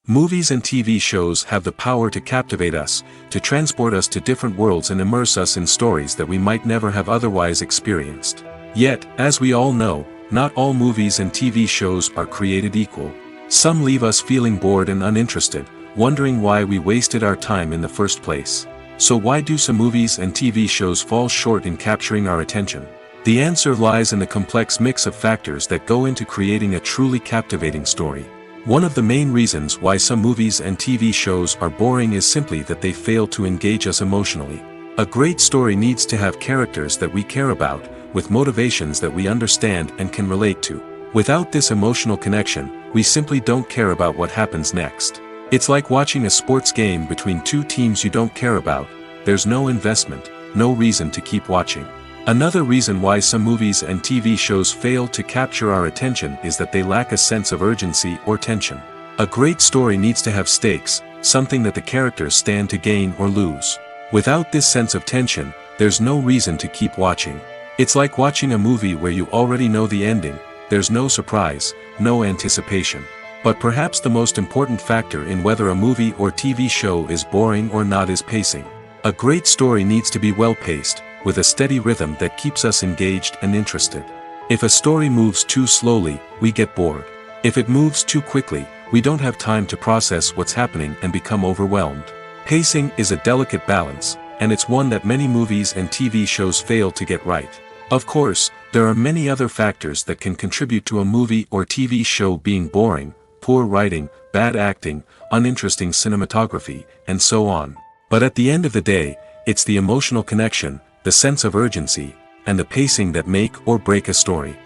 Movies and TV shows have the power to captivate us, to transport us to different worlds and immerse us in stories that we might never have otherwise experienced. Yet, as we all know, not all movies and TV shows are created equal. Some leave us feeling bored and uninterested, wondering why we wasted our time in the first place. So why do some movies and TV shows fall short in capturing our attention? The answer lies in the complex mix of factors that go into creating a truly captivating story. One of the main reasons why some movies and TV shows are boring is simply that they fail to engage us emotionally. A great story needs to have characters that we care about, with motivations that we understand and can relate to. Without this emotional connection, we simply don't care about what happens next. It's like watching a sports game between two teams you don't care about. There's no investment, no reason to keep watching. Another reason why some movies and TV shows fail to capture our attention is that they lack a sense of urgency or tension. A great story needs to have stakes, something that the characters stand to gain or lose. Without this sense of tension, there's no reason to keep watching. It's like watching a movie where you already know the ending. There's no surprise, no anticipation. But perhaps the most important factor in whether a movie or TV show is boring or not is pacing. A great story needs to be well-paced, with a steady rhythm that keeps us engaged and interested. If a story moves too slowly, we get bored. If it moves too quickly, we don't have time to process what's happening and become overwhelmed. Pacing is a delicate balance, and it's one that many movies and TV shows fail to get right. Of course, there are many other factors that can contribute to a movie or TV show being boring: poor writing, bad acting, uninteresting cinematography, and so on. But at the end of the day, it's the emotional connection, the sense of urgency, and the pacing that make or break a story.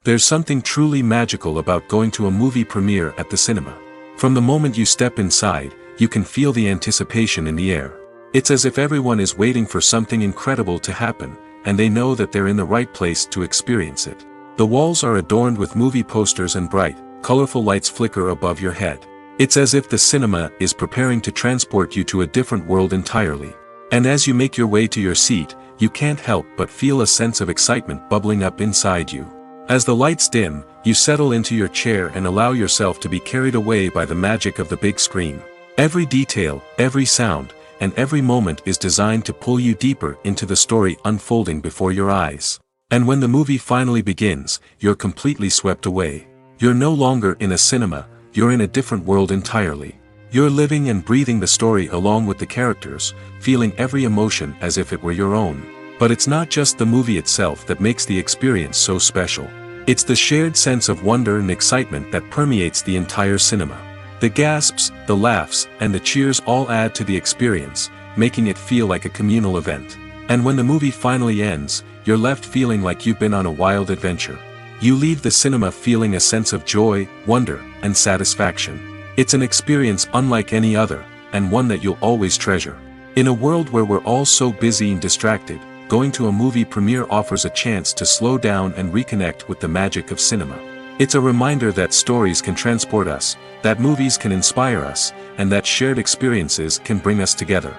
There's something truly magical about going to a movie premiere at the cinema. From the moment you step inside, you can feel the anticipation in the air. It's as if everyone is waiting for something incredible to happen, and they know that they're in the right place to experience it. The walls are adorned with movie posters and bright, colorful lights flicker above your head. It's as if the cinema is preparing to transport you to a different world entirely. And as you make your way to your seat, you can't help but feel a sense of excitement bubbling up inside you. As the lights dim, you settle into your chair and allow yourself to be carried away by the magic of the big screen. Every detail, every sound, and every moment is designed to pull you deeper into the story unfolding before your eyes. And when the movie finally begins, you're completely swept away. You're no longer in a cinema. You're in a different world entirely. You're living and breathing the story along with the characters, feeling every emotion as if it were your own. But it's not just the movie itself that makes the experience so special. It's the shared sense of wonder and excitement that permeates the entire cinema. The gasps, the laughs, and the cheers all add to the experience, making it feel like a communal event. And when the movie finally ends, you're left feeling like you've been on a wild adventure. You leave the cinema feeling a sense of joy, wonder, and satisfaction. It's an experience unlike any other, and one that you'll always treasure. In a world where we're all so busy and distracted, going to a movie premiere offers a chance to slow down and reconnect with the magic of cinema. It's a reminder that stories can transport us, that movies can inspire us, and that shared experiences can bring us together.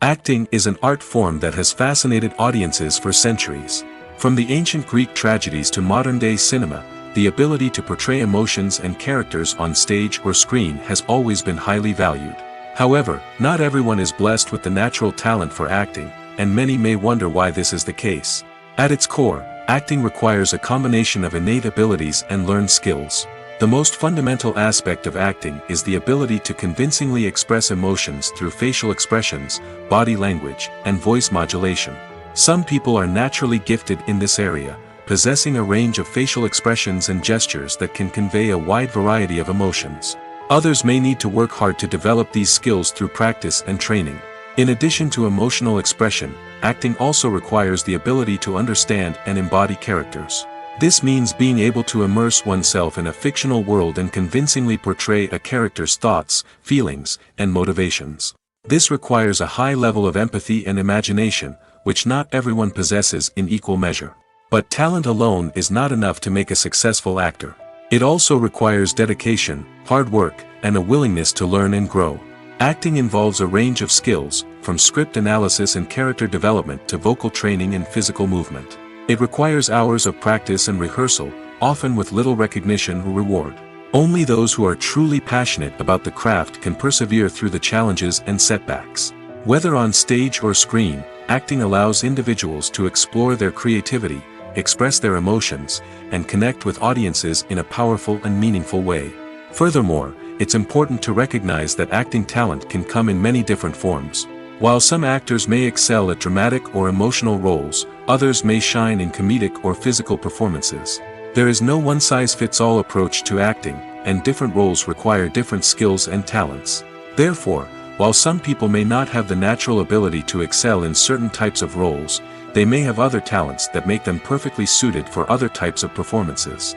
Acting is an art form that has fascinated audiences for centuries. From the ancient Greek tragedies to modern-day cinema, the ability to portray emotions and characters on stage or screen has always been highly valued. However, not everyone is blessed with the natural talent for acting, and many may wonder why this is the case. At its core, acting requires a combination of innate abilities and learned skills. The most fundamental aspect of acting is the ability to convincingly express emotions through facial expressions, body language, and voice modulation. Some people are naturally gifted in this area, possessing a range of facial expressions and gestures that can convey a wide variety of emotions. Others may need to work hard to develop these skills through practice and training. In addition to emotional expression, acting also requires the ability to understand and embody characters. This means being able to immerse oneself in a fictional world and convincingly portray a character's thoughts, feelings, and motivations. This requires a high level of empathy and imagination, which not everyone possesses in equal measure. But talent alone is not enough to make a successful actor. It also requires dedication, hard work, and a willingness to learn and grow. Acting involves a range of skills, from script analysis and character development to vocal training and physical movement. It requires hours of practice and rehearsal, often with little recognition or reward. Only those who are truly passionate about the craft can persevere through the challenges and setbacks. Whether on stage or screen, acting allows individuals to explore their creativity, express their emotions, and connect with audiences in a powerful and meaningful way. Furthermore, it's important to recognize that acting talent can come in many different forms. While some actors may excel at dramatic or emotional roles, others may shine in comedic or physical performances. There is no one-size-fits-all approach to acting, and different roles require different skills and talents. Therefore, while some people may not have the natural ability to excel in certain types of roles, they may have other talents that make them perfectly suited for other types of performances.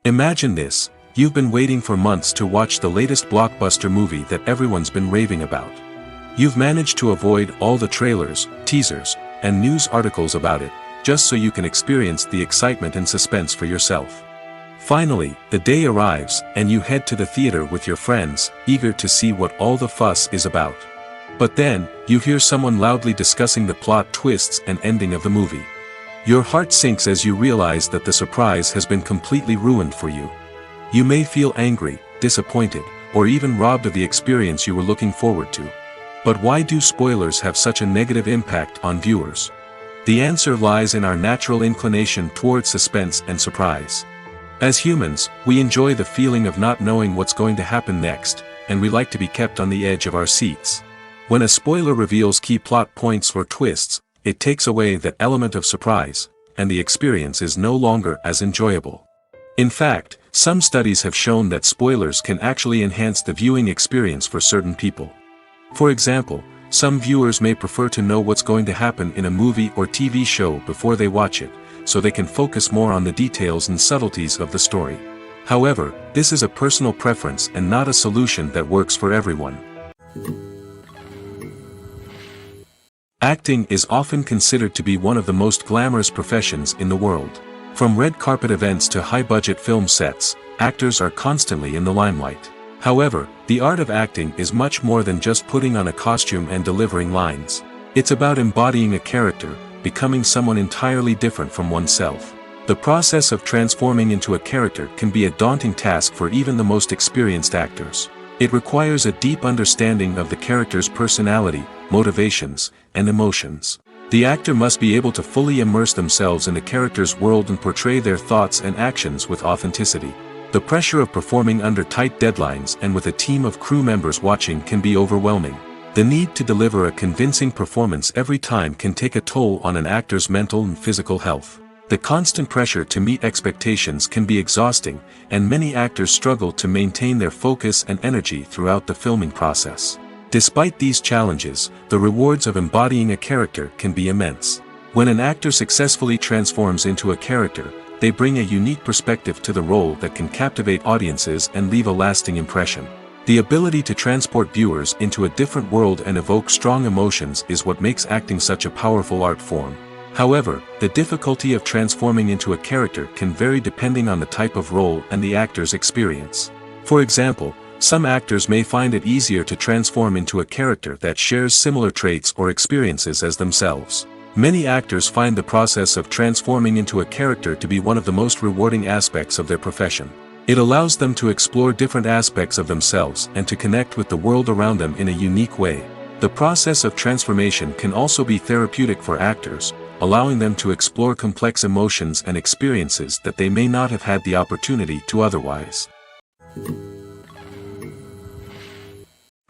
Imagine this: you've been waiting for months to watch the latest blockbuster movie that everyone's been raving about. You've managed to avoid all the trailers, teasers, and news articles about it, just so you can experience the excitement and suspense for yourself. Finally, the day arrives, and you head to the theater with your friends, eager to see what all the fuss is about. But then, you hear someone loudly discussing the plot twists and ending of the movie. Your heart sinks as you realize that the surprise has been completely ruined for you. You may feel angry, disappointed, or even robbed of the experience you were looking forward to. But why do spoilers have such a negative impact on viewers? The answer lies in our natural inclination toward suspense and surprise. As humans, we enjoy the feeling of not knowing what's going to happen next, and we like to be kept on the edge of our seats. When a spoiler reveals key plot points or twists, it takes away that element of surprise, and the experience is no longer as enjoyable. In fact, some studies have shown that spoilers can actually enhance the viewing experience for certain people. For example, some viewers may prefer to know what's going to happen in a movie or TV show before they watch it, so they can focus more on the details and subtleties of the story. However, this is a personal preference and not a solution that works for everyone. Acting is often considered to be one of the most glamorous professions in the world. From red carpet events to high-budget film sets, actors are constantly in the limelight. However, the art of acting is much more than just putting on a costume and delivering lines. It's about embodying a character, becoming someone entirely different from oneself. The process of transforming into a character can be a daunting task for even the most experienced actors. It requires a deep understanding of the character's personality, motivations, and emotions. The actor must be able to fully immerse themselves in the character's world and portray their thoughts and actions with authenticity. The pressure of performing under tight deadlines and with a team of crew members watching can be overwhelming. The need to deliver a convincing performance every time can take a toll on an actor's mental and physical health. The constant pressure to meet expectations can be exhausting, and many actors struggle to maintain their focus and energy throughout the filming process. Despite these challenges, the rewards of embodying a character can be immense. When an actor successfully transforms into a character, they bring a unique perspective to the role that can captivate audiences and leave a lasting impression. The ability to transport viewers into a different world and evoke strong emotions is what makes acting such a powerful art form. However, the difficulty of transforming into a character can vary depending on the type of role and the actor's experience. For example, some actors may find it easier to transform into a character that shares similar traits or experiences as themselves. Many actors find the process of transforming into a character to be one of the most rewarding aspects of their profession. It allows them to explore different aspects of themselves and to connect with the world around them in a unique way. The process of transformation can also be therapeutic for actors, allowing them to explore complex emotions and experiences that they may not have had the opportunity to otherwise.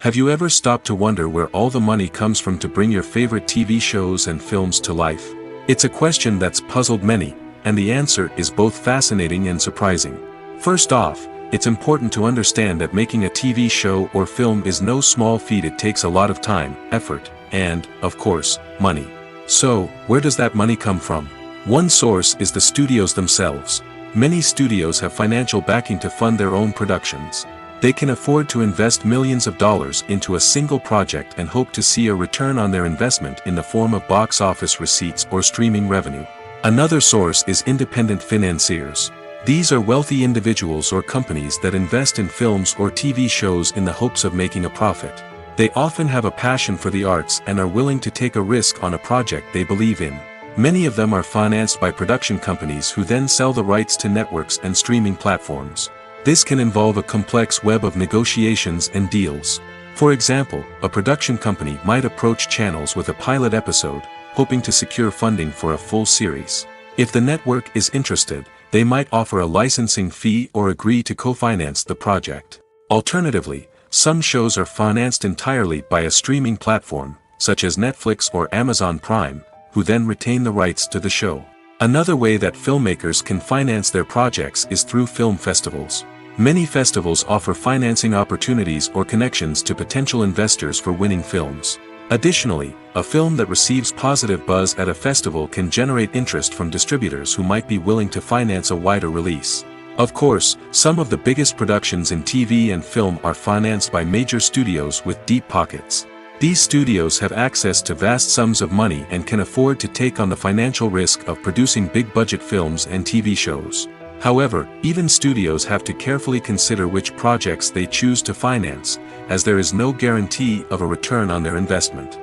Have you ever stopped to wonder where all the money comes from to bring your favorite TV shows and films to life? It's a question that's puzzled many, and the answer is both fascinating and surprising. First off, it's important to understand that making a TV show or film is no small feat. It takes a lot of time, effort, and, of course, money. So, where does that money come from? One source is the studios themselves. Many studios have financial backing to fund their own productions. They can afford to invest millions of dollars into a single project and hope to see a return on their investment in the form of box office receipts or streaming revenue. Another source is independent financiers. These are wealthy individuals or companies that invest in films or TV shows in the hopes of making a profit. They often have a passion for the arts and are willing to take a risk on a project they believe in. Many of them are financed by production companies who then sell the rights to networks and streaming platforms. This can involve a complex web of negotiations and deals. For example, a production company might approach channels with a pilot episode, hoping to secure funding for a full series. If the network is interested, they might offer a licensing fee or agree to co-finance the project. Alternatively, some shows are financed entirely by a streaming platform, such as Netflix or Amazon Prime, who then retain the rights to the show. Another way that filmmakers can finance their projects is through film festivals. Many festivals offer financing opportunities or connections to potential investors for winning films. Additionally, a film that receives positive buzz at a festival can generate interest from distributors who might be willing to finance a wider release. Of course, some of the biggest productions in TV and film are financed by major studios with deep pockets. These studios have access to vast sums of money and can afford to take on the financial risk of producing big-budget films and TV shows. However, even studios have to carefully consider which projects they choose to finance, as there is no guarantee of a return on their investment.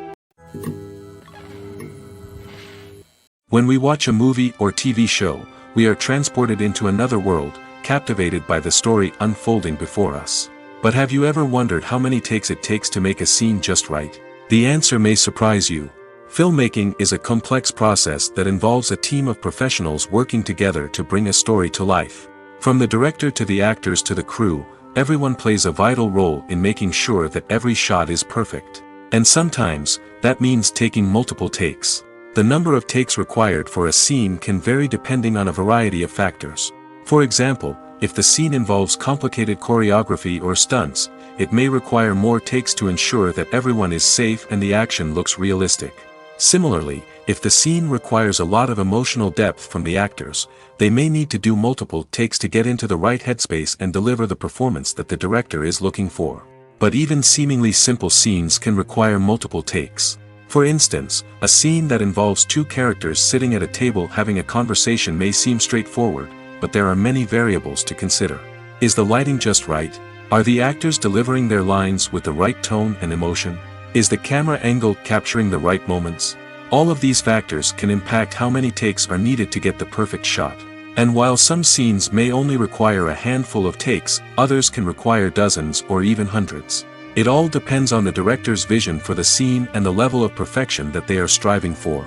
When we watch a movie or TV show, we are transported into another world, captivated by the story unfolding before us. But have you ever wondered how many takes it takes to make a scene just right? The answer may surprise you. Filmmaking is a complex process that involves a team of professionals working together to bring a story to life. From the director to the actors to the crew, everyone plays a vital role in making sure that every shot is perfect. And sometimes, that means taking multiple takes. The number of takes required for a scene can vary depending on a variety of factors. For example, if the scene involves complicated choreography or stunts, it may require more takes to ensure that everyone is safe and the action looks realistic. Similarly, if the scene requires a lot of emotional depth from the actors, they may need to do multiple takes to get into the right headspace and deliver the performance that the director is looking for. But even seemingly simple scenes can require multiple takes. For instance, a scene that involves two characters sitting at a table having a conversation may seem straightforward, but there are many variables to consider. Is the lighting just right? Are the actors delivering their lines with the right tone and emotion? Is the camera angle capturing the right moments? All of these factors can impact how many takes are needed to get the perfect shot. And while some scenes may only require a handful of takes, others can require dozens or even hundreds. It all depends on the director's vision for the scene and the level of perfection that they are striving for.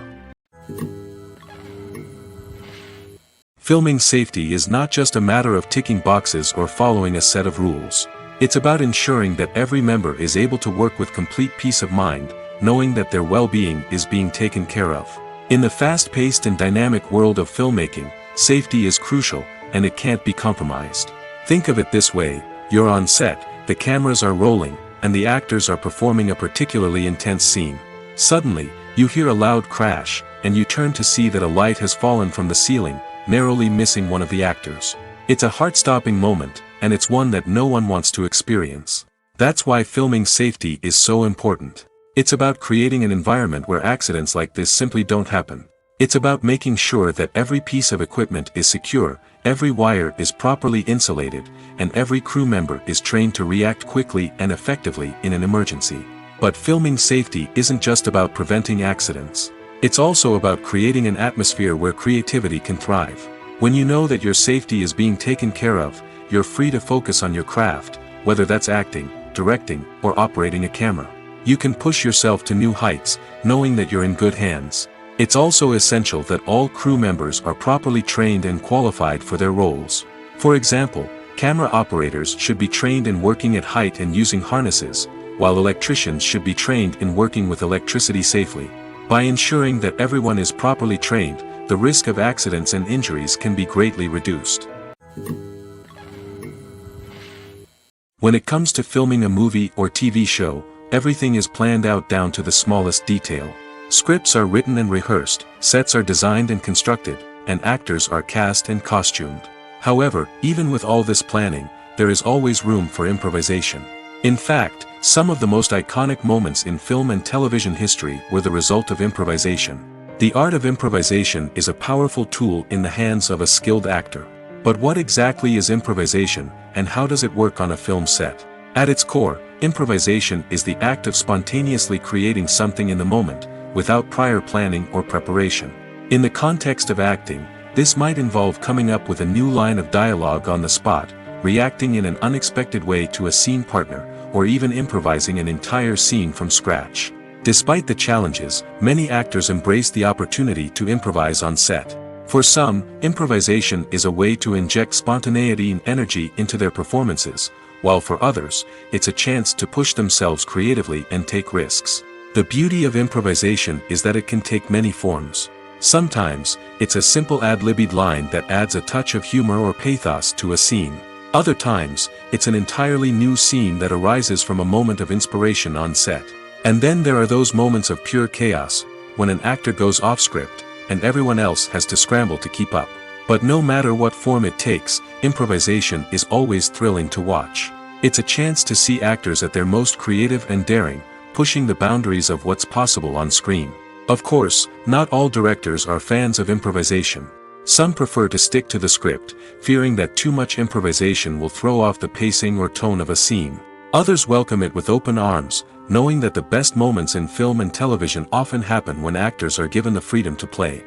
Filming safety is not just a matter of ticking boxes or following a set of rules. It's about ensuring that every member is able to work with complete peace of mind, knowing that their well-being is being taken care of. In the fast-paced and dynamic world of filmmaking, safety is crucial, and it can't be compromised. Think of it this way: you're on set, the cameras are rolling, and the actors are performing a particularly intense scene. Suddenly, you hear a loud crash, and you turn to see that a light has fallen from the ceiling, narrowly missing one of the actors. It's a heart-stopping moment, and it's one that no one wants to experience. That's why filming safety is so important. It's about creating an environment where accidents like this simply don't happen. It's about making sure that every piece of equipment is secure, every wire is properly insulated, and every crew member is trained to react quickly and effectively in an emergency. But filming safety isn't just about preventing accidents. It's also about creating an atmosphere where creativity can thrive. When you know that your safety is being taken care of, you're free to focus on your craft, whether that's acting, directing, or operating a camera. You can push yourself to new heights, knowing that you're in good hands. It's also essential that all crew members are properly trained and qualified for their roles. For example, camera operators should be trained in working at height and using harnesses, while electricians should be trained in working with electricity safely. By ensuring that everyone is properly trained, the risk of accidents and injuries can be greatly reduced. When it comes to filming a movie or TV show, everything is planned out down to the smallest detail. Scripts are written and rehearsed, sets are designed and constructed, and actors are cast and costumed. However, even with all this planning, there is always room for improvisation. In fact, some of the most iconic moments in film and television history were the result of improvisation. The art of improvisation is a powerful tool in the hands of a skilled actor. But what exactly is improvisation, and how does it work on a film set? At its core, improvisation is the act of spontaneously creating something in the moment, without prior planning or preparation. In the context of acting, this might involve coming up with a new line of dialogue on the spot, reacting in an unexpected way to a scene partner, or even improvising an entire scene from scratch. Despite the challenges, many actors embrace the opportunity to improvise on set. For some, improvisation is a way to inject spontaneity and energy into their performances, while for others, it's a chance to push themselves creatively and take risks. The beauty of improvisation is that it can take many forms. Sometimes, it's a simple ad-libbed line that adds a touch of humor or pathos to a scene. Other times, it's an entirely new scene that arises from a moment of inspiration on set. And then there are those moments of pure chaos, when an actor goes off script, and everyone else has to scramble to keep up. But no matter what form it takes, improvisation is always thrilling to watch. It's a chance to see actors at their most creative and daring, pushing the boundaries of what's possible on screen. Of course, not all directors are fans of improvisation. Some prefer to stick to the script, fearing that too much improvisation will throw off the pacing or tone of a scene. Others welcome it with open arms, knowing that the best moments in film and television often happen when actors are given the freedom to play.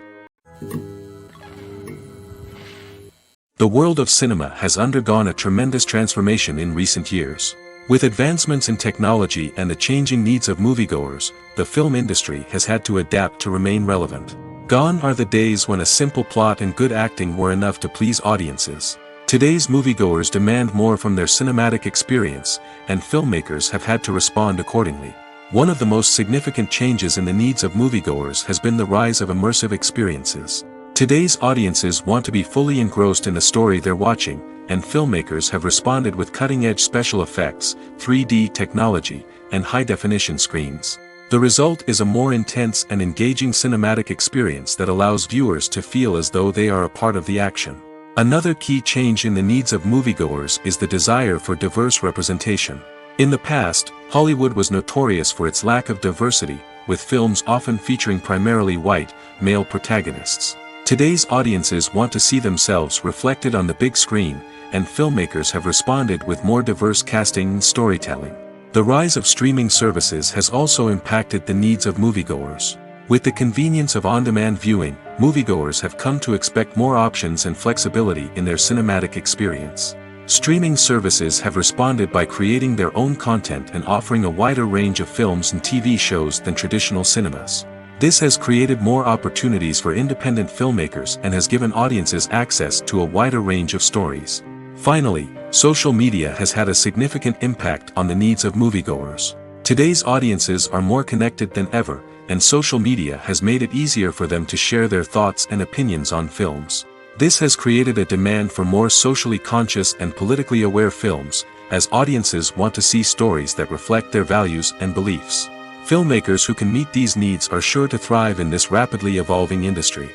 The world of cinema has undergone a tremendous transformation in recent years. With advancements in technology and the changing needs of moviegoers, the film industry has had to adapt to remain relevant. Gone are the days when a simple plot and good acting were enough to please audiences. Today's moviegoers demand more from their cinematic experience, and filmmakers have had to respond accordingly. One of the most significant changes in the needs of moviegoers has been the rise of immersive experiences. Today's audiences want to be fully engrossed in the story they're watching, and filmmakers have responded with cutting-edge special effects, 3D technology, and high-definition screens. The result is a more intense and engaging cinematic experience that allows viewers to feel as though they are a part of the action. Another key change in the needs of moviegoers is the desire for diverse representation. In the past, Hollywood was notorious for its lack of diversity, with films often featuring primarily white, male protagonists. Today's audiences want to see themselves reflected on the big screen, and filmmakers have responded with more diverse casting and storytelling. The rise of streaming services has also impacted the needs of moviegoers. With the convenience of on-demand viewing, moviegoers have come to expect more options and flexibility in their cinematic experience. Streaming services have responded by creating their own content and offering a wider range of films and TV shows than traditional cinemas. This has created more opportunities for independent filmmakers and has given audiences access to a wider range of stories. Finally, social media has had a significant impact on the needs of moviegoers. Today's audiences are more connected than ever, and social media has made it easier for them to share their thoughts and opinions on films. This has created a demand for more socially conscious and politically aware films, as audiences want to see stories that reflect their values and beliefs. Filmmakers who can meet these needs are sure to thrive in this rapidly evolving industry.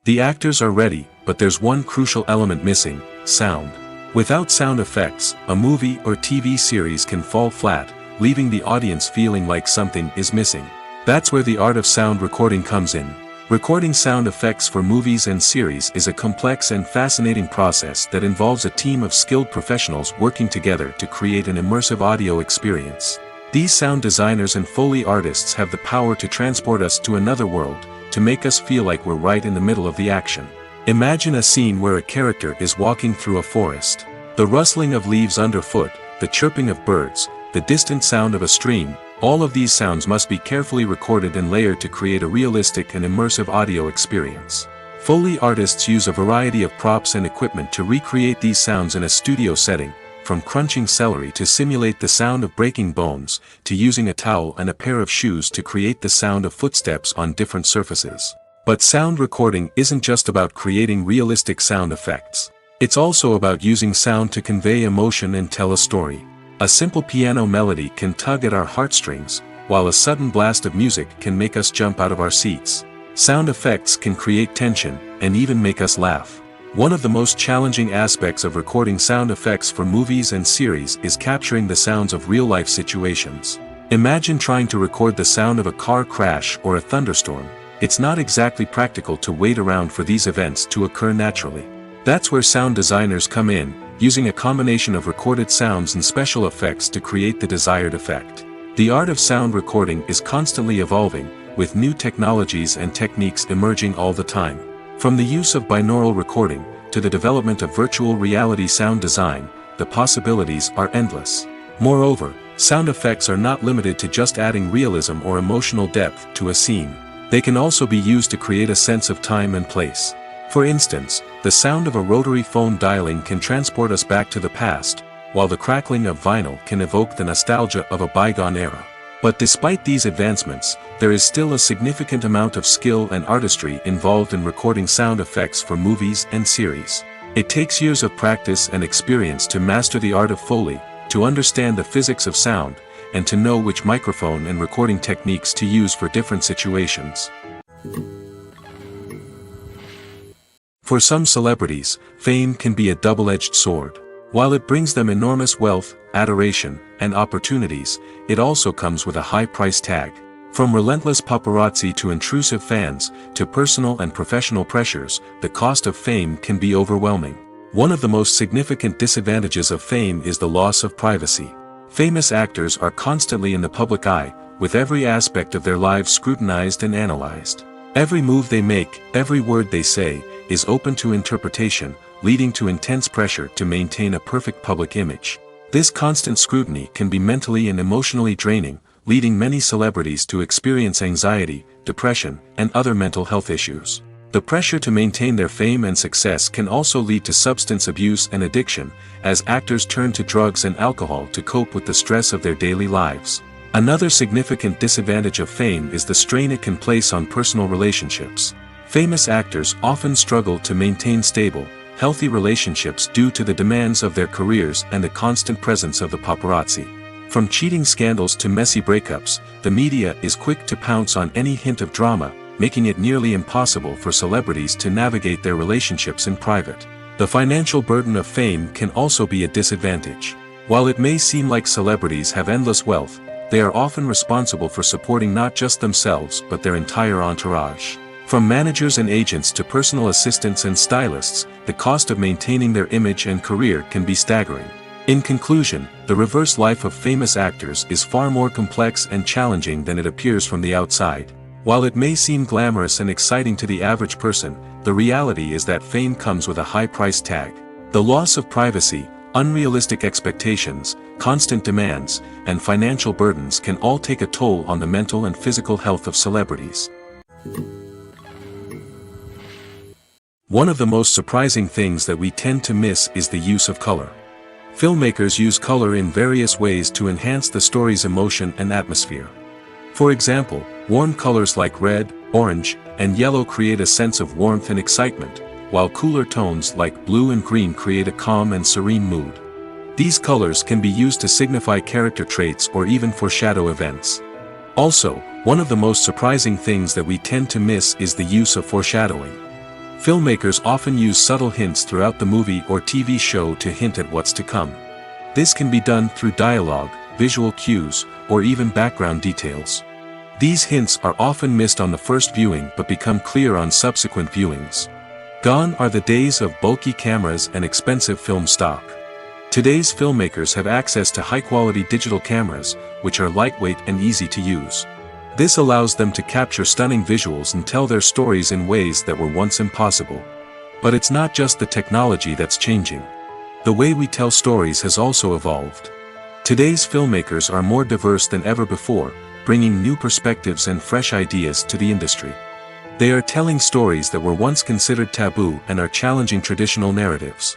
The actors are ready, but there's one crucial element missing: sound. Without sound effects, a movie or TV series can fall flat, leaving the audience feeling like something is missing. That's where the art of sound recording comes in. Recording sound effects for movies and series is a complex and fascinating process that involves a team of skilled professionals working together to create an immersive audio experience. These sound designers and Foley artists have the power to transport us to another world, to make us feel like we're right in the middle of the action. Imagine a scene where a character is walking through a forest. The rustling of leaves underfoot, the chirping of birds, the distant sound of a stream, all of these sounds must be carefully recorded and layered to create a realistic and immersive audio experience. Foley artists use a variety of props and equipment to recreate these sounds in a studio setting, from crunching celery to simulate the sound of breaking bones, to using a towel and a pair of shoes to create the sound of footsteps on different surfaces. But sound recording isn't just about creating realistic sound effects. It's also about using sound to convey emotion and tell a story. A simple piano melody can tug at our heartstrings, while a sudden blast of music can make us jump out of our seats. Sound effects can create tension, and even make us laugh. One of the most challenging aspects of recording sound effects for movies and series is capturing the sounds of real-life situations. Imagine trying to record the sound of a car crash or a thunderstorm. It's not exactly practical to wait around for these events to occur naturally. That's where sound designers come in, using a combination of recorded sounds and special effects to create the desired effect. The art of sound recording is constantly evolving, with new technologies and techniques emerging all the time. From the use of binaural recording, to the development of virtual reality sound design, the possibilities are endless. Moreover, sound effects are not limited to just adding realism or emotional depth to a scene. They can also be used to create a sense of time and place. For instance, the sound of a rotary phone dialing can transport us back to the past, while the crackling of vinyl can evoke the nostalgia of a bygone era. But despite these advancements, there is still a significant amount of skill and artistry involved in recording sound effects for movies and series. It takes years of practice and experience to master the art of Foley, to understand the physics of sound, and to know which microphone and recording techniques to use for different situations. For some celebrities, fame can be a double-edged sword. While it brings them enormous wealth, adoration, and opportunities, it also comes with a high price tag. From relentless paparazzi to intrusive fans, to personal and professional pressures, the cost of fame can be overwhelming. One of the most significant disadvantages of fame is the loss of privacy. Famous actors are constantly in the public eye, with every aspect of their lives scrutinized and analyzed. Every move they make, every word they say, is open to interpretation, leading to intense pressure to maintain a perfect public image. This constant scrutiny can be mentally and emotionally draining, leading many celebrities to experience anxiety, depression, and other mental health issues. The pressure to maintain their fame and success can also lead to substance abuse and addiction, as actors turn to drugs and alcohol to cope with the stress of their daily lives. Another significant disadvantage of fame is the strain it can place on personal relationships. Famous actors often struggle to maintain stable, healthy relationships due to the demands of their careers and the constant presence of the paparazzi. From cheating scandals to messy breakups, the media is quick to pounce on any hint of drama, making it nearly impossible for celebrities to navigate their relationships in private. The financial burden of fame can also be a disadvantage. While it may seem like celebrities have endless wealth, they are often responsible for supporting not just themselves but their entire entourage. From managers and agents to personal assistants and stylists, the cost of maintaining their image and career can be staggering. In conclusion, the reverse life of famous actors is far more complex and challenging than it appears from the outside. While it may seem glamorous and exciting to the average person, the reality is that fame comes with a high price tag. The loss of privacy, unrealistic expectations, constant demands, and financial burdens can all take a toll on the mental and physical health of celebrities. One of the most surprising things that we tend to miss is the use of color. Filmmakers use color in various ways to enhance the story's emotion and atmosphere. For example, warm colors like red, orange, and yellow create a sense of warmth and excitement, while cooler tones like blue and green create a calm and serene mood. These colors can be used to signify character traits or even foreshadow events. Also, one of the most surprising things that we tend to miss is the use of foreshadowing. Filmmakers often use subtle hints throughout the movie or TV show to hint at what's to come. This can be done through dialogue, visual cues, or even background details. These hints are often missed on the first viewing but become clear on subsequent viewings. Gone are the days of bulky cameras and expensive film stock. Today's filmmakers have access to high-quality digital cameras, which are lightweight and easy to use. This allows them to capture stunning visuals and tell their stories in ways that were once impossible. But it's not just the technology that's changing. The way we tell stories has also evolved. Today's filmmakers are more diverse than ever before, bringing new perspectives and fresh ideas to the industry. They are telling stories that were once considered taboo and are challenging traditional narratives.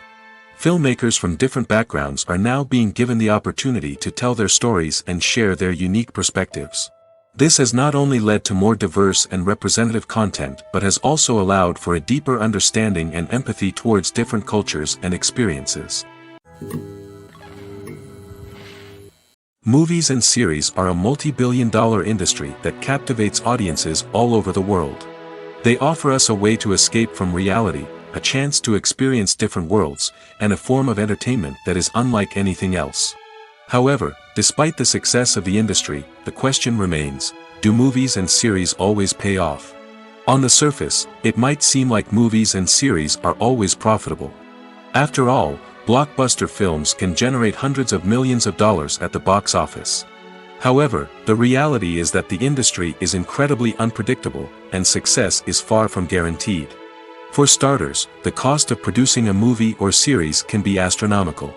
Filmmakers from different backgrounds are now being given the opportunity to tell their stories and share their unique perspectives. This has not only led to more diverse and representative content but has also allowed for a deeper understanding and empathy towards different cultures and experiences. Movies and series are a multi-billion-dollar industry that captivates audiences all over the world. They offer us a way to escape from reality, a chance to experience different worlds, and a form of entertainment that is unlike anything else. However, despite the success of the industry, the question remains, do movies and series always pay off? On the surface, it might seem like movies and series are always profitable. After all, blockbuster films can generate hundreds of millions of dollars at the box office. However, the reality is that the industry is incredibly unpredictable, and success is far from guaranteed. For starters, the cost of producing a movie or series can be astronomical.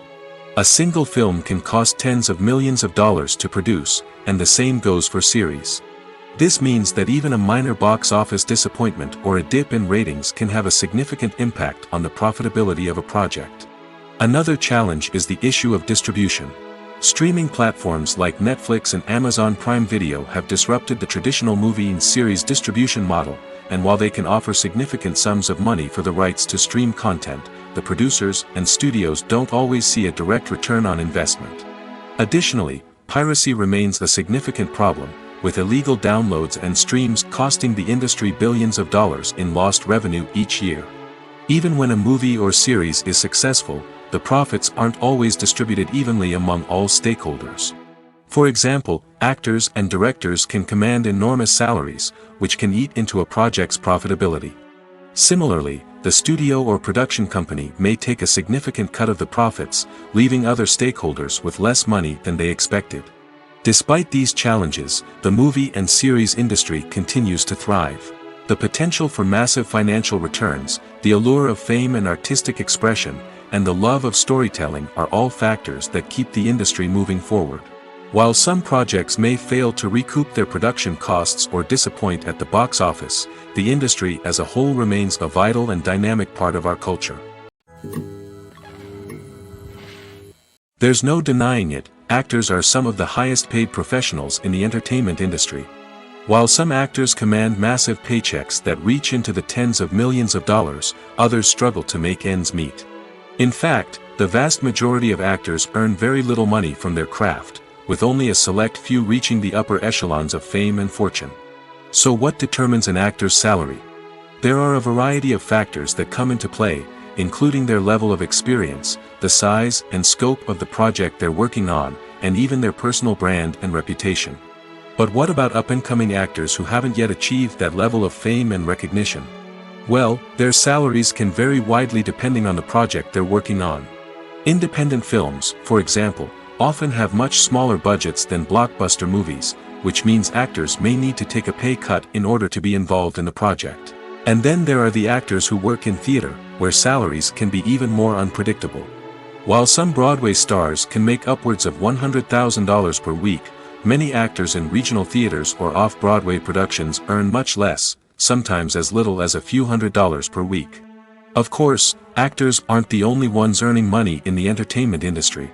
A single film can cost tens of millions of dollars to produce, and the same goes for series. This means that even a minor box office disappointment or a dip in ratings can have a significant impact on the profitability of a project. Another challenge is the issue of distribution. Streaming platforms like Netflix and Amazon Prime Video have disrupted the traditional movie and series distribution model, and while they can offer significant sums of money for the rights to stream content, the producers and studios don't always see a direct return on investment. Additionally, piracy remains a significant problem, with illegal downloads and streams costing the industry billions of dollars in lost revenue each year. Even when a movie or series is successful, the profits aren't always distributed evenly among all stakeholders. For example, actors and directors can command enormous salaries, which can eat into a project's profitability. Similarly, the studio or production company may take a significant cut of the profits, leaving other stakeholders with less money than they expected. Despite these challenges, the movie and series industry continues to thrive. The potential for massive financial returns, the allure of fame and artistic expression, and the love of storytelling are all factors that keep the industry moving forward. While some projects may fail to recoup their production costs or disappoint at the box office, the industry as a whole remains a vital and dynamic part of our culture. There's no denying it, actors are some of the highest paid professionals in the entertainment industry. While some actors command massive paychecks that reach into the tens of millions of dollars, others struggle to make ends meet. In fact, the vast majority of actors earn very little money from their craft, with only a select few reaching the upper echelons of fame and fortune. So what determines an actor's salary? There are a variety of factors that come into play, including their level of experience, the size and scope of the project they're working on, and even their personal brand and reputation. But what about up-and-coming actors who haven't yet achieved that level of fame and recognition? Well, their salaries can vary widely depending on the project they're working on. Independent films, for example, often have much smaller budgets than blockbuster movies, which means actors may need to take a pay cut in order to be involved in the project. And then there are the actors who work in theater, where salaries can be even more unpredictable. While some Broadway stars can make upwards of $100,000 per week, many actors in regional theaters or off-Broadway productions earn much less, sometimes as little as a few $100s per week. Of course, actors aren't the only ones earning money in the entertainment industry.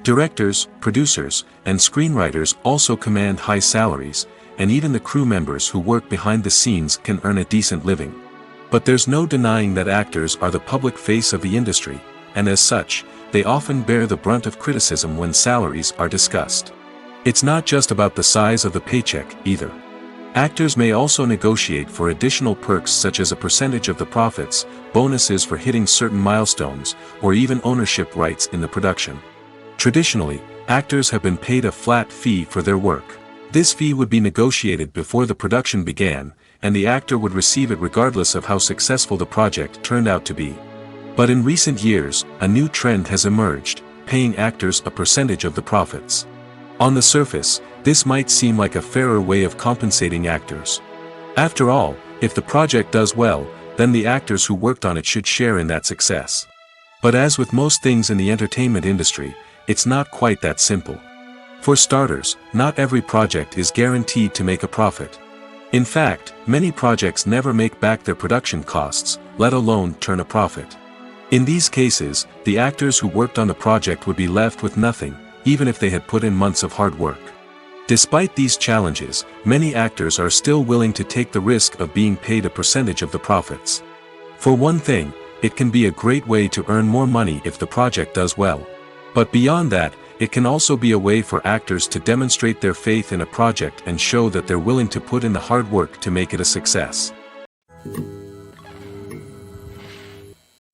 Directors, producers, and screenwriters also command high salaries, and even the crew members who work behind the scenes can earn a decent living. But there's no denying that actors are the public face of the industry, and as such, they often bear the brunt of criticism when salaries are discussed. It's not just about the size of the paycheck, either. Actors may also negotiate for additional perks such as a percentage of the profits, bonuses for hitting certain milestones, or even ownership rights in the production. Traditionally, actors have been paid a flat fee for their work. This fee would be negotiated before the production began, and the actor would receive it regardless of how successful the project turned out to be. But in recent years, a new trend has emerged, paying actors a percentage of the profits. On the surface, this might seem like a fairer way of compensating actors. After all, if the project does well, then the actors who worked on it should share in that success. But as with most things in the entertainment industry, it's not quite that simple. For starters, not every project is guaranteed to make a profit. In fact, many projects never make back their production costs, let alone turn a profit. In these cases, the actors who worked on the project would be left with nothing, even if they had put in months of hard work. Despite these challenges, many actors are still willing to take the risk of being paid a percentage of the profits. For one thing, it can be a great way to earn more money if the project does well. But beyond that, it can also be a way for actors to demonstrate their faith in a project and show that they're willing to put in the hard work to make it a success.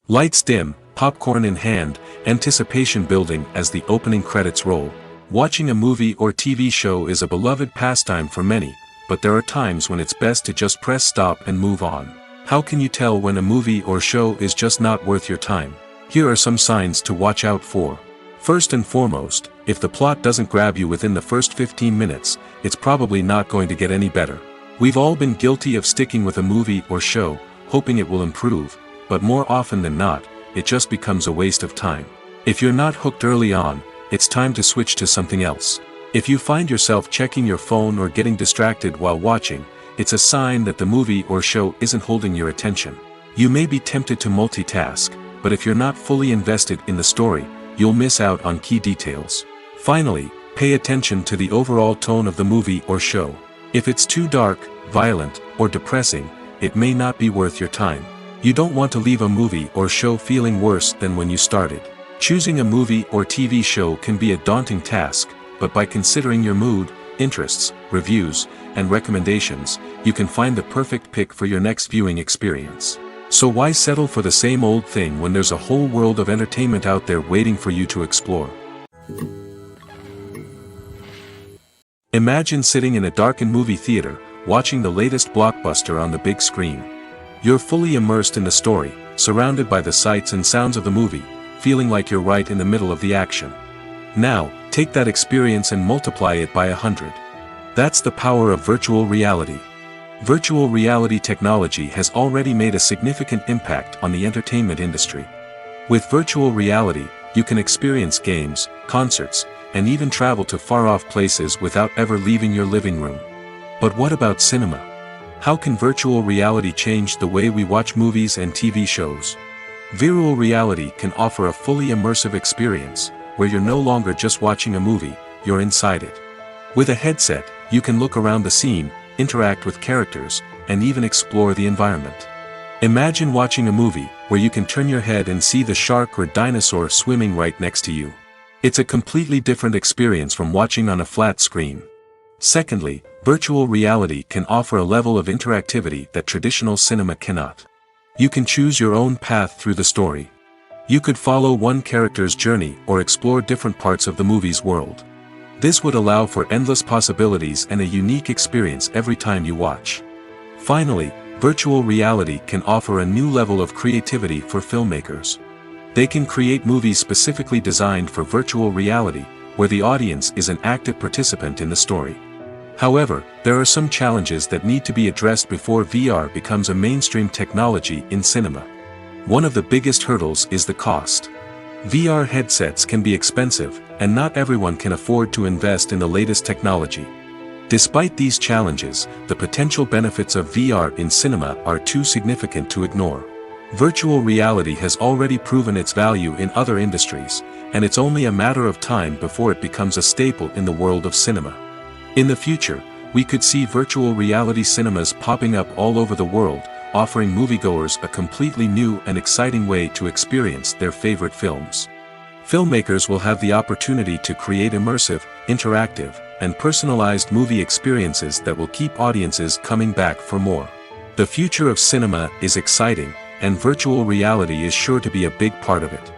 Lights dim, popcorn in hand, anticipation building as the opening credits roll. Watching a movie or TV show is a beloved pastime for many, but there are times when it's best to just press stop and move on. How can you tell when a movie or show is just not worth your time? Here are some signs to watch out for. First and foremost, if the plot doesn't grab you within the first 15 minutes, it's probably not going to get any better. We've all been guilty of sticking with a movie or show, hoping it will improve, but more often than not, it just becomes a waste of time. If you're not hooked early on, it's time to switch to something else. If you find yourself checking your phone or getting distracted while watching, it's a sign that the movie or show isn't holding your attention. You may be tempted to multitask, but if you're not fully invested in the story, you'll miss out on key details. Finally, pay attention to the overall tone of the movie or show. If it's too dark, violent, or depressing, it may not be worth your time. You don't want to leave a movie or show feeling worse than when you started. Choosing a movie or TV show can be a daunting task, but by considering your mood, interests, reviews, and recommendations, you can find the perfect pick for your next viewing experience. So why settle for the same old thing when there's a whole world of entertainment out there waiting for you to explore? Imagine sitting in a darkened movie theater, watching the latest blockbuster on the big screen. You're fully immersed in the story, surrounded by the sights and sounds of the movie, feeling like you're right in the middle of the action. Now, take that experience and multiply it by 100. That's the power of virtual reality. Virtual reality technology has already made a significant impact on the entertainment industry. With virtual reality, you can experience games, concerts, and even travel to far-off places without ever leaving your living room. But what about cinema? How can virtual reality change the way we watch movies and TV shows? Virtual reality can offer a fully immersive experience, where you're no longer just watching a movie, you're inside it. With a headset, you can look around the scene, interact with characters, and even explore the environment. Imagine watching a movie, where you can turn your head and see the shark or dinosaur swimming right next to you. It's a completely different experience from watching on a flat screen. Secondly, virtual reality can offer a level of interactivity that traditional cinema cannot. You can choose your own path through the story. You could follow one character's journey or explore different parts of the movie's world. This would allow for endless possibilities and a unique experience every time you watch. Finally, virtual reality can offer a new level of creativity for filmmakers. They can create movies specifically designed for virtual reality, where the audience is an active participant in the story. However, there are some challenges that need to be addressed before VR becomes a mainstream technology in cinema. One of the biggest hurdles is the cost. VR headsets can be expensive, and not everyone can afford to invest in the latest technology. Despite these challenges, the potential benefits of VR in cinema are too significant to ignore. Virtual reality has already proven its value in other industries, and it's only a matter of time before it becomes a staple in the world of cinema. In the future, we could see virtual reality cinemas popping up all over the world, offering moviegoers a completely new and exciting way to experience their favorite films. Filmmakers will have the opportunity to create immersive, interactive, and personalized movie experiences that will keep audiences coming back for more. The future of cinema is exciting, and virtual reality is sure to be a big part of it.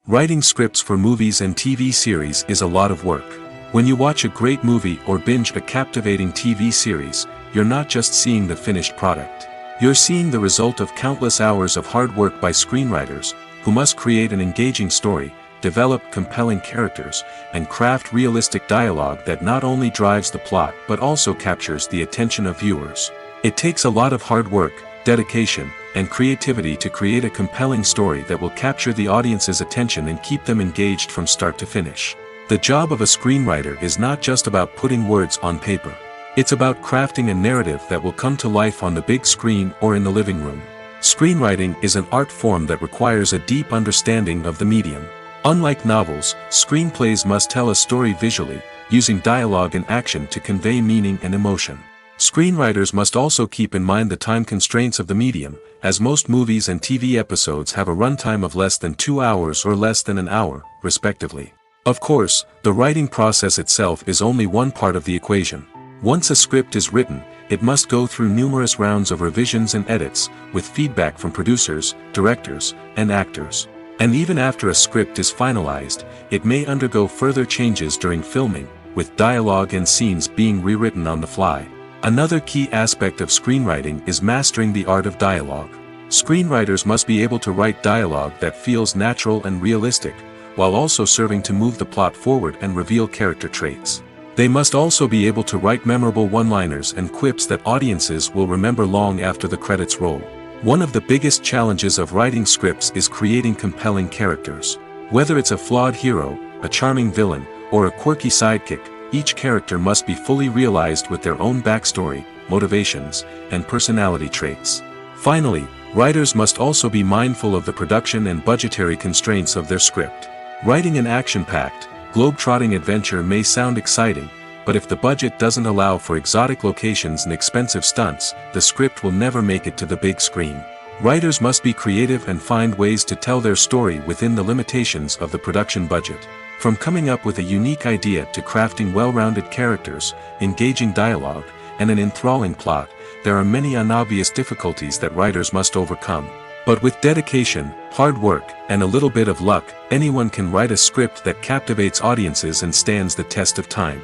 Writing scripts for movies and TV series is a lot of work. When you watch a great movie or binge a captivating TV series, you're not just seeing the finished product. You're seeing the result of countless hours of hard work by screenwriters, who must create an engaging story, develop compelling characters, and craft realistic dialogue that not only drives the plot but also captures the attention of viewers. It takes a lot of hard work, dedication, and creativity to create a compelling story that will capture the audience's attention and keep them engaged from start to finish. The job of a screenwriter is not just about putting words on paper. It's about crafting a narrative that will come to life on the big screen or in the living room. Screenwriting is an art form that requires a deep understanding of the medium. Unlike novels, screenplays must tell a story visually, using dialogue and action to convey meaning and emotion. Screenwriters must also keep in mind the time constraints of the medium, as most movies and TV episodes have a runtime of less than 2 hours or less than an hour, respectively. Of course, the writing process itself is only one part of the equation. Once a script is written, it must go through numerous rounds of revisions and edits, with feedback from producers, directors, and actors. And even after a script is finalized, it may undergo further changes during filming, with dialogue and scenes being rewritten on the fly. Another key aspect of screenwriting is mastering the art of dialogue. Screenwriters must be able to write dialogue that feels natural and realistic, while also serving to move the plot forward and reveal character traits. They must also be able to write memorable one-liners and quips that audiences will remember long after the credits roll. One of the biggest challenges of writing scripts is creating compelling characters. Whether it's a flawed hero, a charming villain, or a quirky sidekick, each character must be fully realized with their own backstory, motivations, and personality traits. Finally, writers must also be mindful of the production and budgetary constraints of their script. Writing an action-packed, globe-trotting adventure may sound exciting, but if the budget doesn't allow for exotic locations and expensive stunts, the script will never make it to the big screen. Writers must be creative and find ways to tell their story within the limitations of the production budget. From coming up with a unique idea to crafting well-rounded characters, engaging dialogue, and an enthralling plot, there are many unobvious difficulties that writers must overcome. But with dedication, hard work, and a little bit of luck, anyone can write a script that captivates audiences and stands the test of time.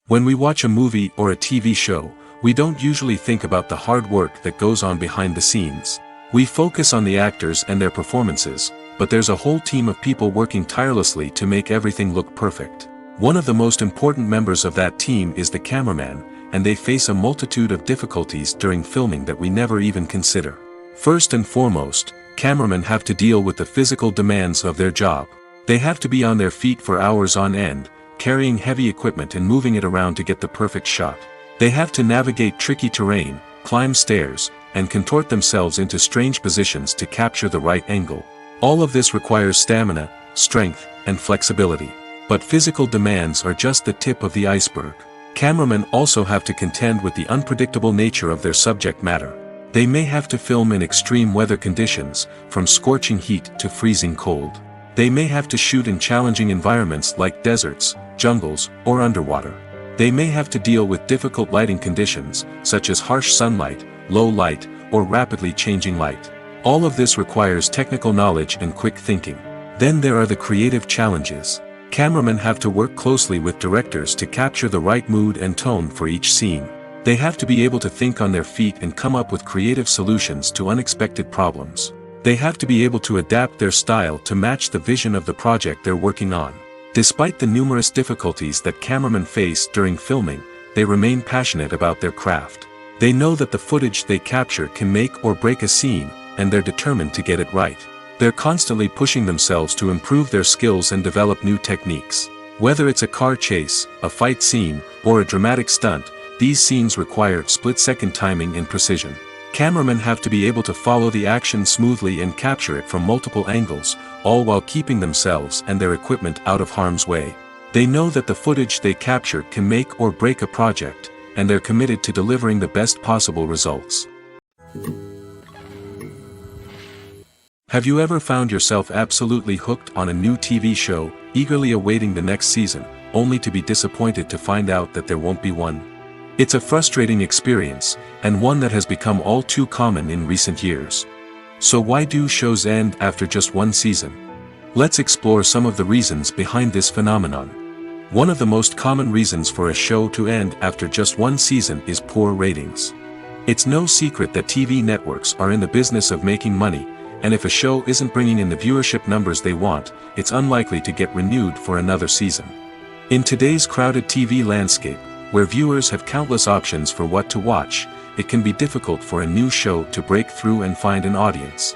When we watch a movie or a TV show, we don't usually think about the hard work that goes on behind the scenes. We focus on the actors and their performances, but there's a whole team of people working tirelessly to make everything look perfect. One of the most important members of that team is the cameraman, and they face a multitude of difficulties during filming that we never even consider. First and foremost, cameramen have to deal with the physical demands of their job. They have to be on their feet for hours on end, carrying heavy equipment and moving it around to get the perfect shot. They have to navigate tricky terrain, climb stairs, and contort themselves into strange positions to capture the right angle. All of this requires stamina, strength, and flexibility. But physical demands are just the tip of the iceberg. Cameramen also have to contend with the unpredictable nature of their subject matter. They may have to film in extreme weather conditions, from scorching heat to freezing cold. They may have to shoot in challenging environments like deserts, jungles, or underwater. They may have to deal with difficult lighting conditions, such as harsh sunlight, low light, or rapidly changing light. All of this requires technical knowledge and quick thinking. Then there are the creative challenges. Cameramen have to work closely with directors to capture the right mood and tone for each scene. They have to be able to think on their feet and come up with creative solutions to unexpected problems. They have to be able to adapt their style to match the vision of the project they're working on. Despite the numerous difficulties that cameramen face during filming, they remain passionate about their craft. They know that the footage they capture can make or break a scene, and they're determined to get it right. They're constantly pushing themselves to improve their skills and develop new techniques. Whether it's a car chase, a fight scene, or a dramatic stunt, these scenes require split-second timing and precision. Cameramen have to be able to follow the action smoothly and capture it from multiple angles, all while keeping themselves and their equipment out of harm's way. They know that the footage they capture can make or break a project, and they're committed to delivering the best possible results. Have you ever found yourself absolutely hooked on a new TV show, eagerly awaiting the next season, only to be disappointed to find out that there won't be one? It's a frustrating experience, and one that has become all too common in recent years. So why do shows end after just one season? Let's explore some of the reasons behind this phenomenon. One of the most common reasons for a show to end after just one season is poor ratings. It's no secret that TV networks are in the business of making money, and if a show isn't bringing in the viewership numbers they want, it's unlikely to get renewed for another season. In today's crowded TV landscape, where viewers have countless options for what to watch, it can be difficult for a new show to break through and find an audience.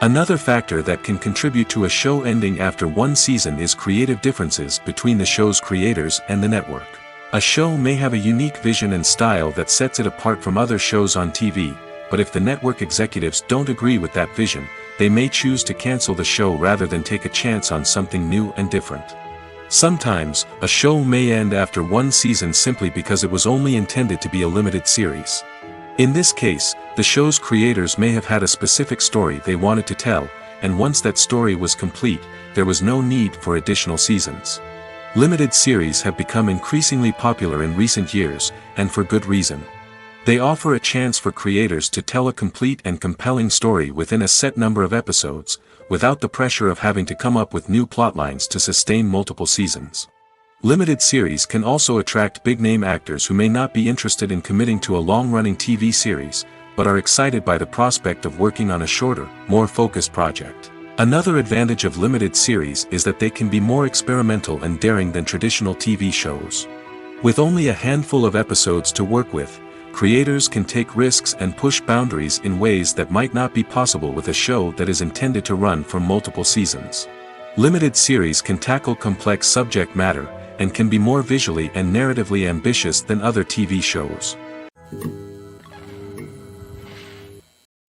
Another factor that can contribute to a show ending after one season is creative differences between the show's creators and the network. A show may have a unique vision and style that sets it apart from other shows on TV, but if the network executives don't agree with that vision, they may choose to cancel the show rather than take a chance on something new and different. Sometimes, a show may end after one season simply because it was only intended to be a limited series. In this case, the show's creators may have had a specific story they wanted to tell, and once that story was complete, there was no need for additional seasons. Limited series have become increasingly popular in recent years, and for good reason. They offer a chance for creators to tell a complete and compelling story within a set number of episodes, without the pressure of having to come up with new plotlines to sustain multiple seasons. Limited series can also attract big-name actors who may not be interested in committing to a long-running TV series, but are excited by the prospect of working on a shorter, more focused project. Another advantage of limited series is that they can be more experimental and daring than traditional TV shows. With only a handful of episodes to work with, creators can take risks and push boundaries in ways that might not be possible with a show that is intended to run for multiple seasons. Limited series can tackle complex subject matter, and can be more visually and narratively ambitious than other TV shows.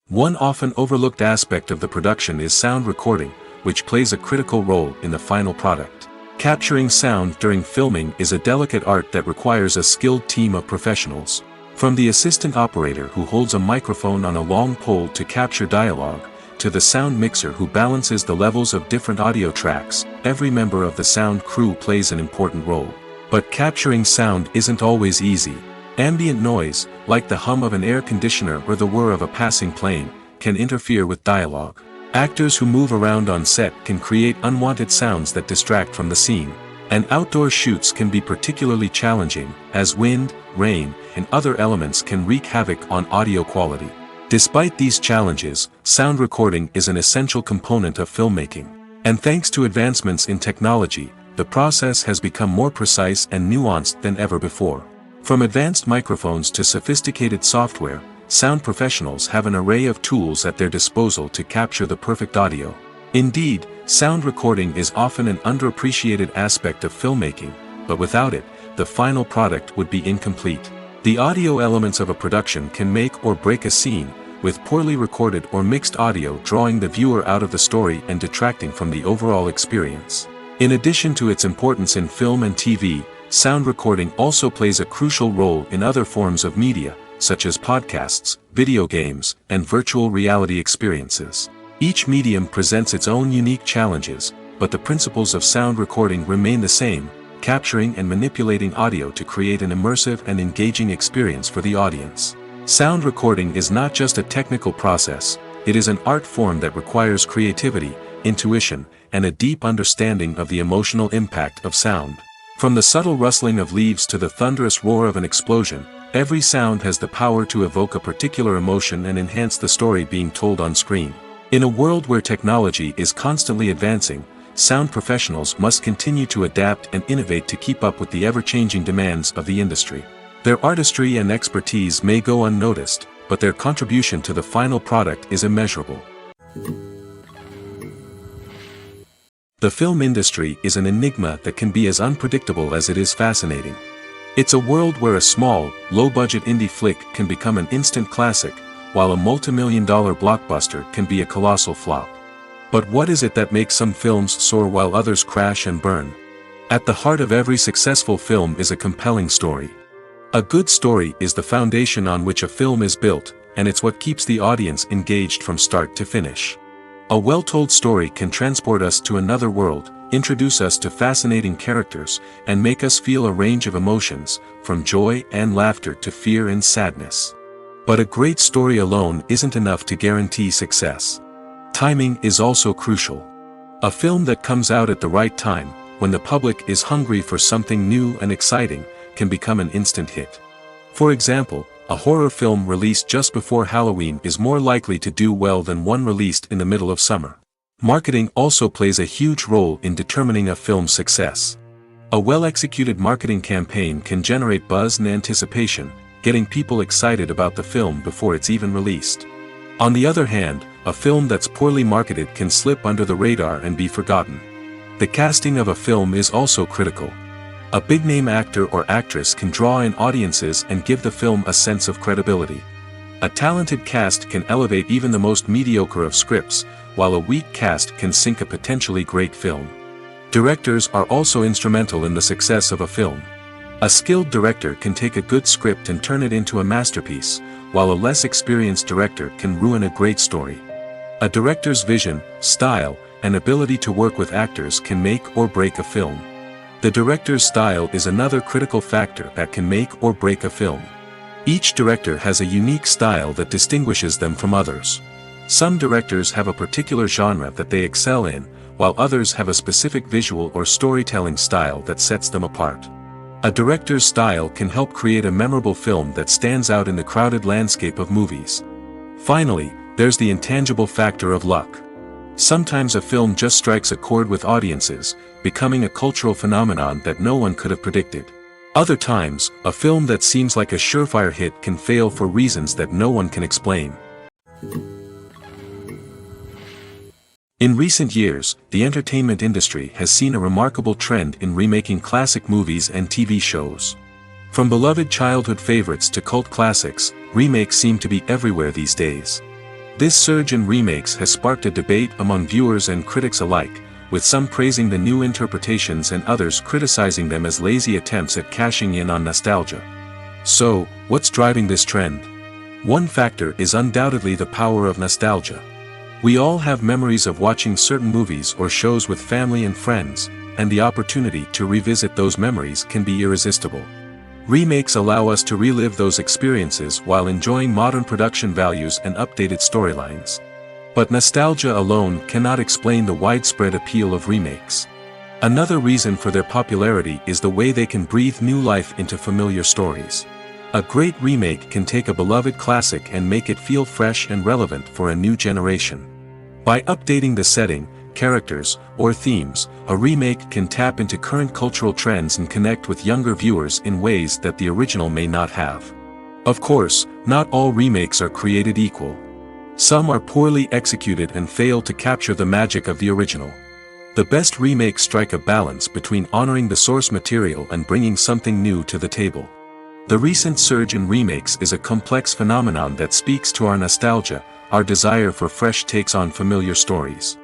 One often overlooked aspect of the production is sound recording, which plays a critical role in the final product. Capturing sound during filming is a delicate art that requires a skilled team of professionals. From the assistant operator who holds a microphone on a long pole to capture dialogue, to the sound mixer who balances the levels of different audio tracks, every member of the sound crew plays an important role. But capturing sound isn't always easy. Ambient noise, like the hum of an air conditioner or the whir of a passing plane, can interfere with dialogue. Actors who move around on set can create unwanted sounds that distract from the scene. And outdoor shoots can be particularly challenging, as wind, rain, and other elements can wreak havoc on audio quality. Despite these challenges, sound recording is an essential component of filmmaking. And thanks to advancements in technology, the process has become more precise and nuanced than ever before. From advanced microphones to sophisticated software, sound professionals have an array of tools at their disposal to capture the perfect audio. Indeed, sound recording is often an underappreciated aspect of filmmaking, but without it, the final product would be incomplete. The audio elements of a production can make or break a scene, with poorly recorded or mixed audio drawing the viewer out of the story and detracting from the overall experience. In addition to its importance in film and TV, sound recording also plays a crucial role in other forms of media, such as podcasts, video games, and virtual reality experiences. Each medium presents its own unique challenges, but the principles of sound recording remain the same: capturing and manipulating audio to create an immersive and engaging experience for the audience. Sound recording is not just a technical process, it is an art form that requires creativity, intuition, and a deep understanding of the emotional impact of sound. From the subtle rustling of leaves to the thunderous roar of an explosion, every sound has the power to evoke a particular emotion and enhance the story being told on screen. In a world where technology is constantly advancing, sound professionals must continue to adapt and innovate to keep up with the ever-changing demands of the industry. Their artistry and expertise may go unnoticed, but their contribution to the final product is immeasurable. The film industry is an enigma that can be as unpredictable as it is fascinating. It's a world where a small, low-budget indie flick can become an instant classic, while a multi-million-dollar blockbuster can be a colossal flop. But what is it that makes some films soar while others crash and burn? At the heart of every successful film is a compelling story. A good story is the foundation on which a film is built, and it's what keeps the audience engaged from start to finish. A well-told story can transport us to another world, introduce us to fascinating characters, and make us feel a range of emotions, from joy and laughter to fear and sadness. But a great story alone isn't enough to guarantee success. Timing is also crucial. A film that comes out at the right time, when the public is hungry for something new and exciting, can become an instant hit. For example, a horror film released just before Halloween is more likely to do well than one released in the middle of summer. Marketing also plays a huge role in determining a film's success. A well-executed marketing campaign can generate buzz and anticipation, getting people excited about the film before it's even released. On the other hand, a film that's poorly marketed can slip under the radar and be forgotten. The casting of a film is also critical. A big-name actor or actress can draw in audiences and give the film a sense of credibility. A talented cast can elevate even the most mediocre of scripts, while a weak cast can sink a potentially great film. Directors are also instrumental in the success of a film. A skilled director can take a good script and turn it into a masterpiece, while a less experienced director can ruin a great story. A director's vision, style, and ability to work with actors can make or break a film. The director's style is another critical factor that can make or break a film. Each director has a unique style that distinguishes them from others. Some directors have a particular genre that they excel in, while others have a specific visual or storytelling style that sets them apart. A director's style can help create a memorable film that stands out in the crowded landscape of movies. Finally, there's the intangible factor of luck. Sometimes a film just strikes a chord with audiences, becoming a cultural phenomenon that no one could have predicted. Other times, a film that seems like a surefire hit can fail for reasons that no one can explain. In recent years, the entertainment industry has seen a remarkable trend in remaking classic movies and TV shows. From beloved childhood favorites to cult classics, remakes seem to be everywhere these days. This surge in remakes has sparked a debate among viewers and critics alike, with some praising the new interpretations and others criticizing them as lazy attempts at cashing in on nostalgia. So, what's driving this trend? One factor is undoubtedly the power of nostalgia. We all have memories of watching certain movies or shows with family and friends, and the opportunity to revisit those memories can be irresistible. Remakes allow us to relive those experiences while enjoying modern production values and updated storylines. But nostalgia alone cannot explain the widespread appeal of remakes. Another reason for their popularity is the way they can breathe new life into familiar stories. A great remake can take a beloved classic and make it feel fresh and relevant for a new generation. By updating the setting, characters, or themes, a remake can tap into current cultural trends and connect with younger viewers in ways that the original may not have. Of course, not all remakes are created equal. Some are poorly executed and fail to capture the magic of the original. The best remakes strike a balance between honoring the source material and bringing something new to the table. The recent surge in remakes is a complex phenomenon that speaks to our nostalgia, our desire for fresh takes on familiar stories.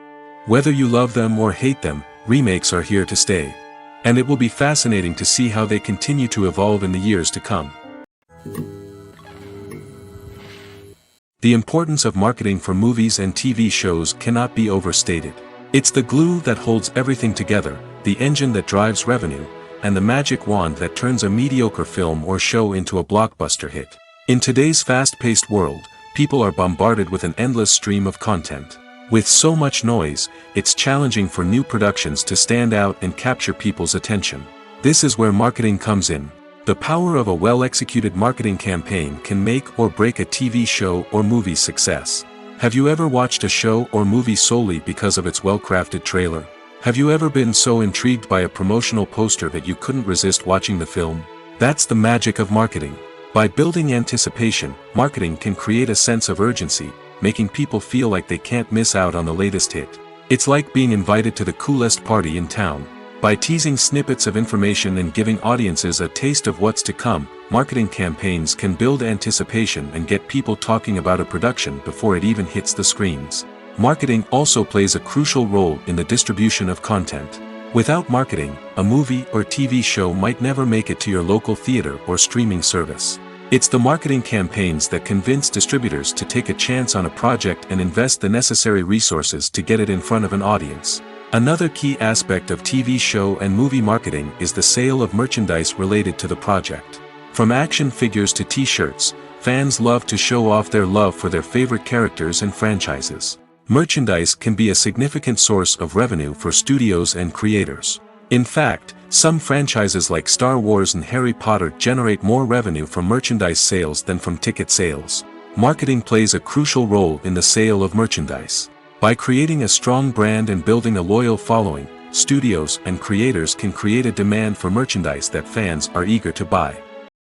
Whether you love them or hate them, remakes are here to stay. And it will be fascinating to see how they continue to evolve in the years to come. The importance of marketing for movies and TV shows cannot be overstated. It's the glue that holds everything together, the engine that drives revenue, and the magic wand that turns a mediocre film or show into a blockbuster hit. In today's fast-paced world, people are bombarded with an endless stream of content. With so much noise, it's challenging for new productions to stand out and capture people's attention. This is where marketing comes in. The power of a well-executed marketing campaign can make or break a TV show or movie's success. Have you ever watched a show or movie solely because of its well-crafted trailer? Have you ever been so intrigued by a promotional poster that you couldn't resist watching the film? That's the magic of marketing. By building anticipation, marketing can create a sense of urgency, making people feel like they can't miss out on the latest hit. It's like being invited to the coolest party in town. By teasing snippets of information and giving audiences a taste of what's to come, marketing campaigns can build anticipation and get people talking about a production before it even hits the screens. Marketing also plays a crucial role in the distribution of content. Without marketing, a movie or TV show might never make it to your local theater or streaming service. It's the marketing campaigns that convince distributors to take a chance on a project and invest the necessary resources to get it in front of an audience. Another key aspect of TV show and movie marketing is the sale of merchandise related to the project. From action figures to t-shirts, fans love to show off their love for their favorite characters and franchises. Merchandise can be a significant source of revenue for studios and creators. In fact, some franchises like Star Wars and Harry Potter generate more revenue from merchandise sales than from ticket sales. Marketing plays a crucial role in the sale of merchandise. By creating a strong brand and building a loyal following, studios and creators can create a demand for merchandise that fans are eager to buy.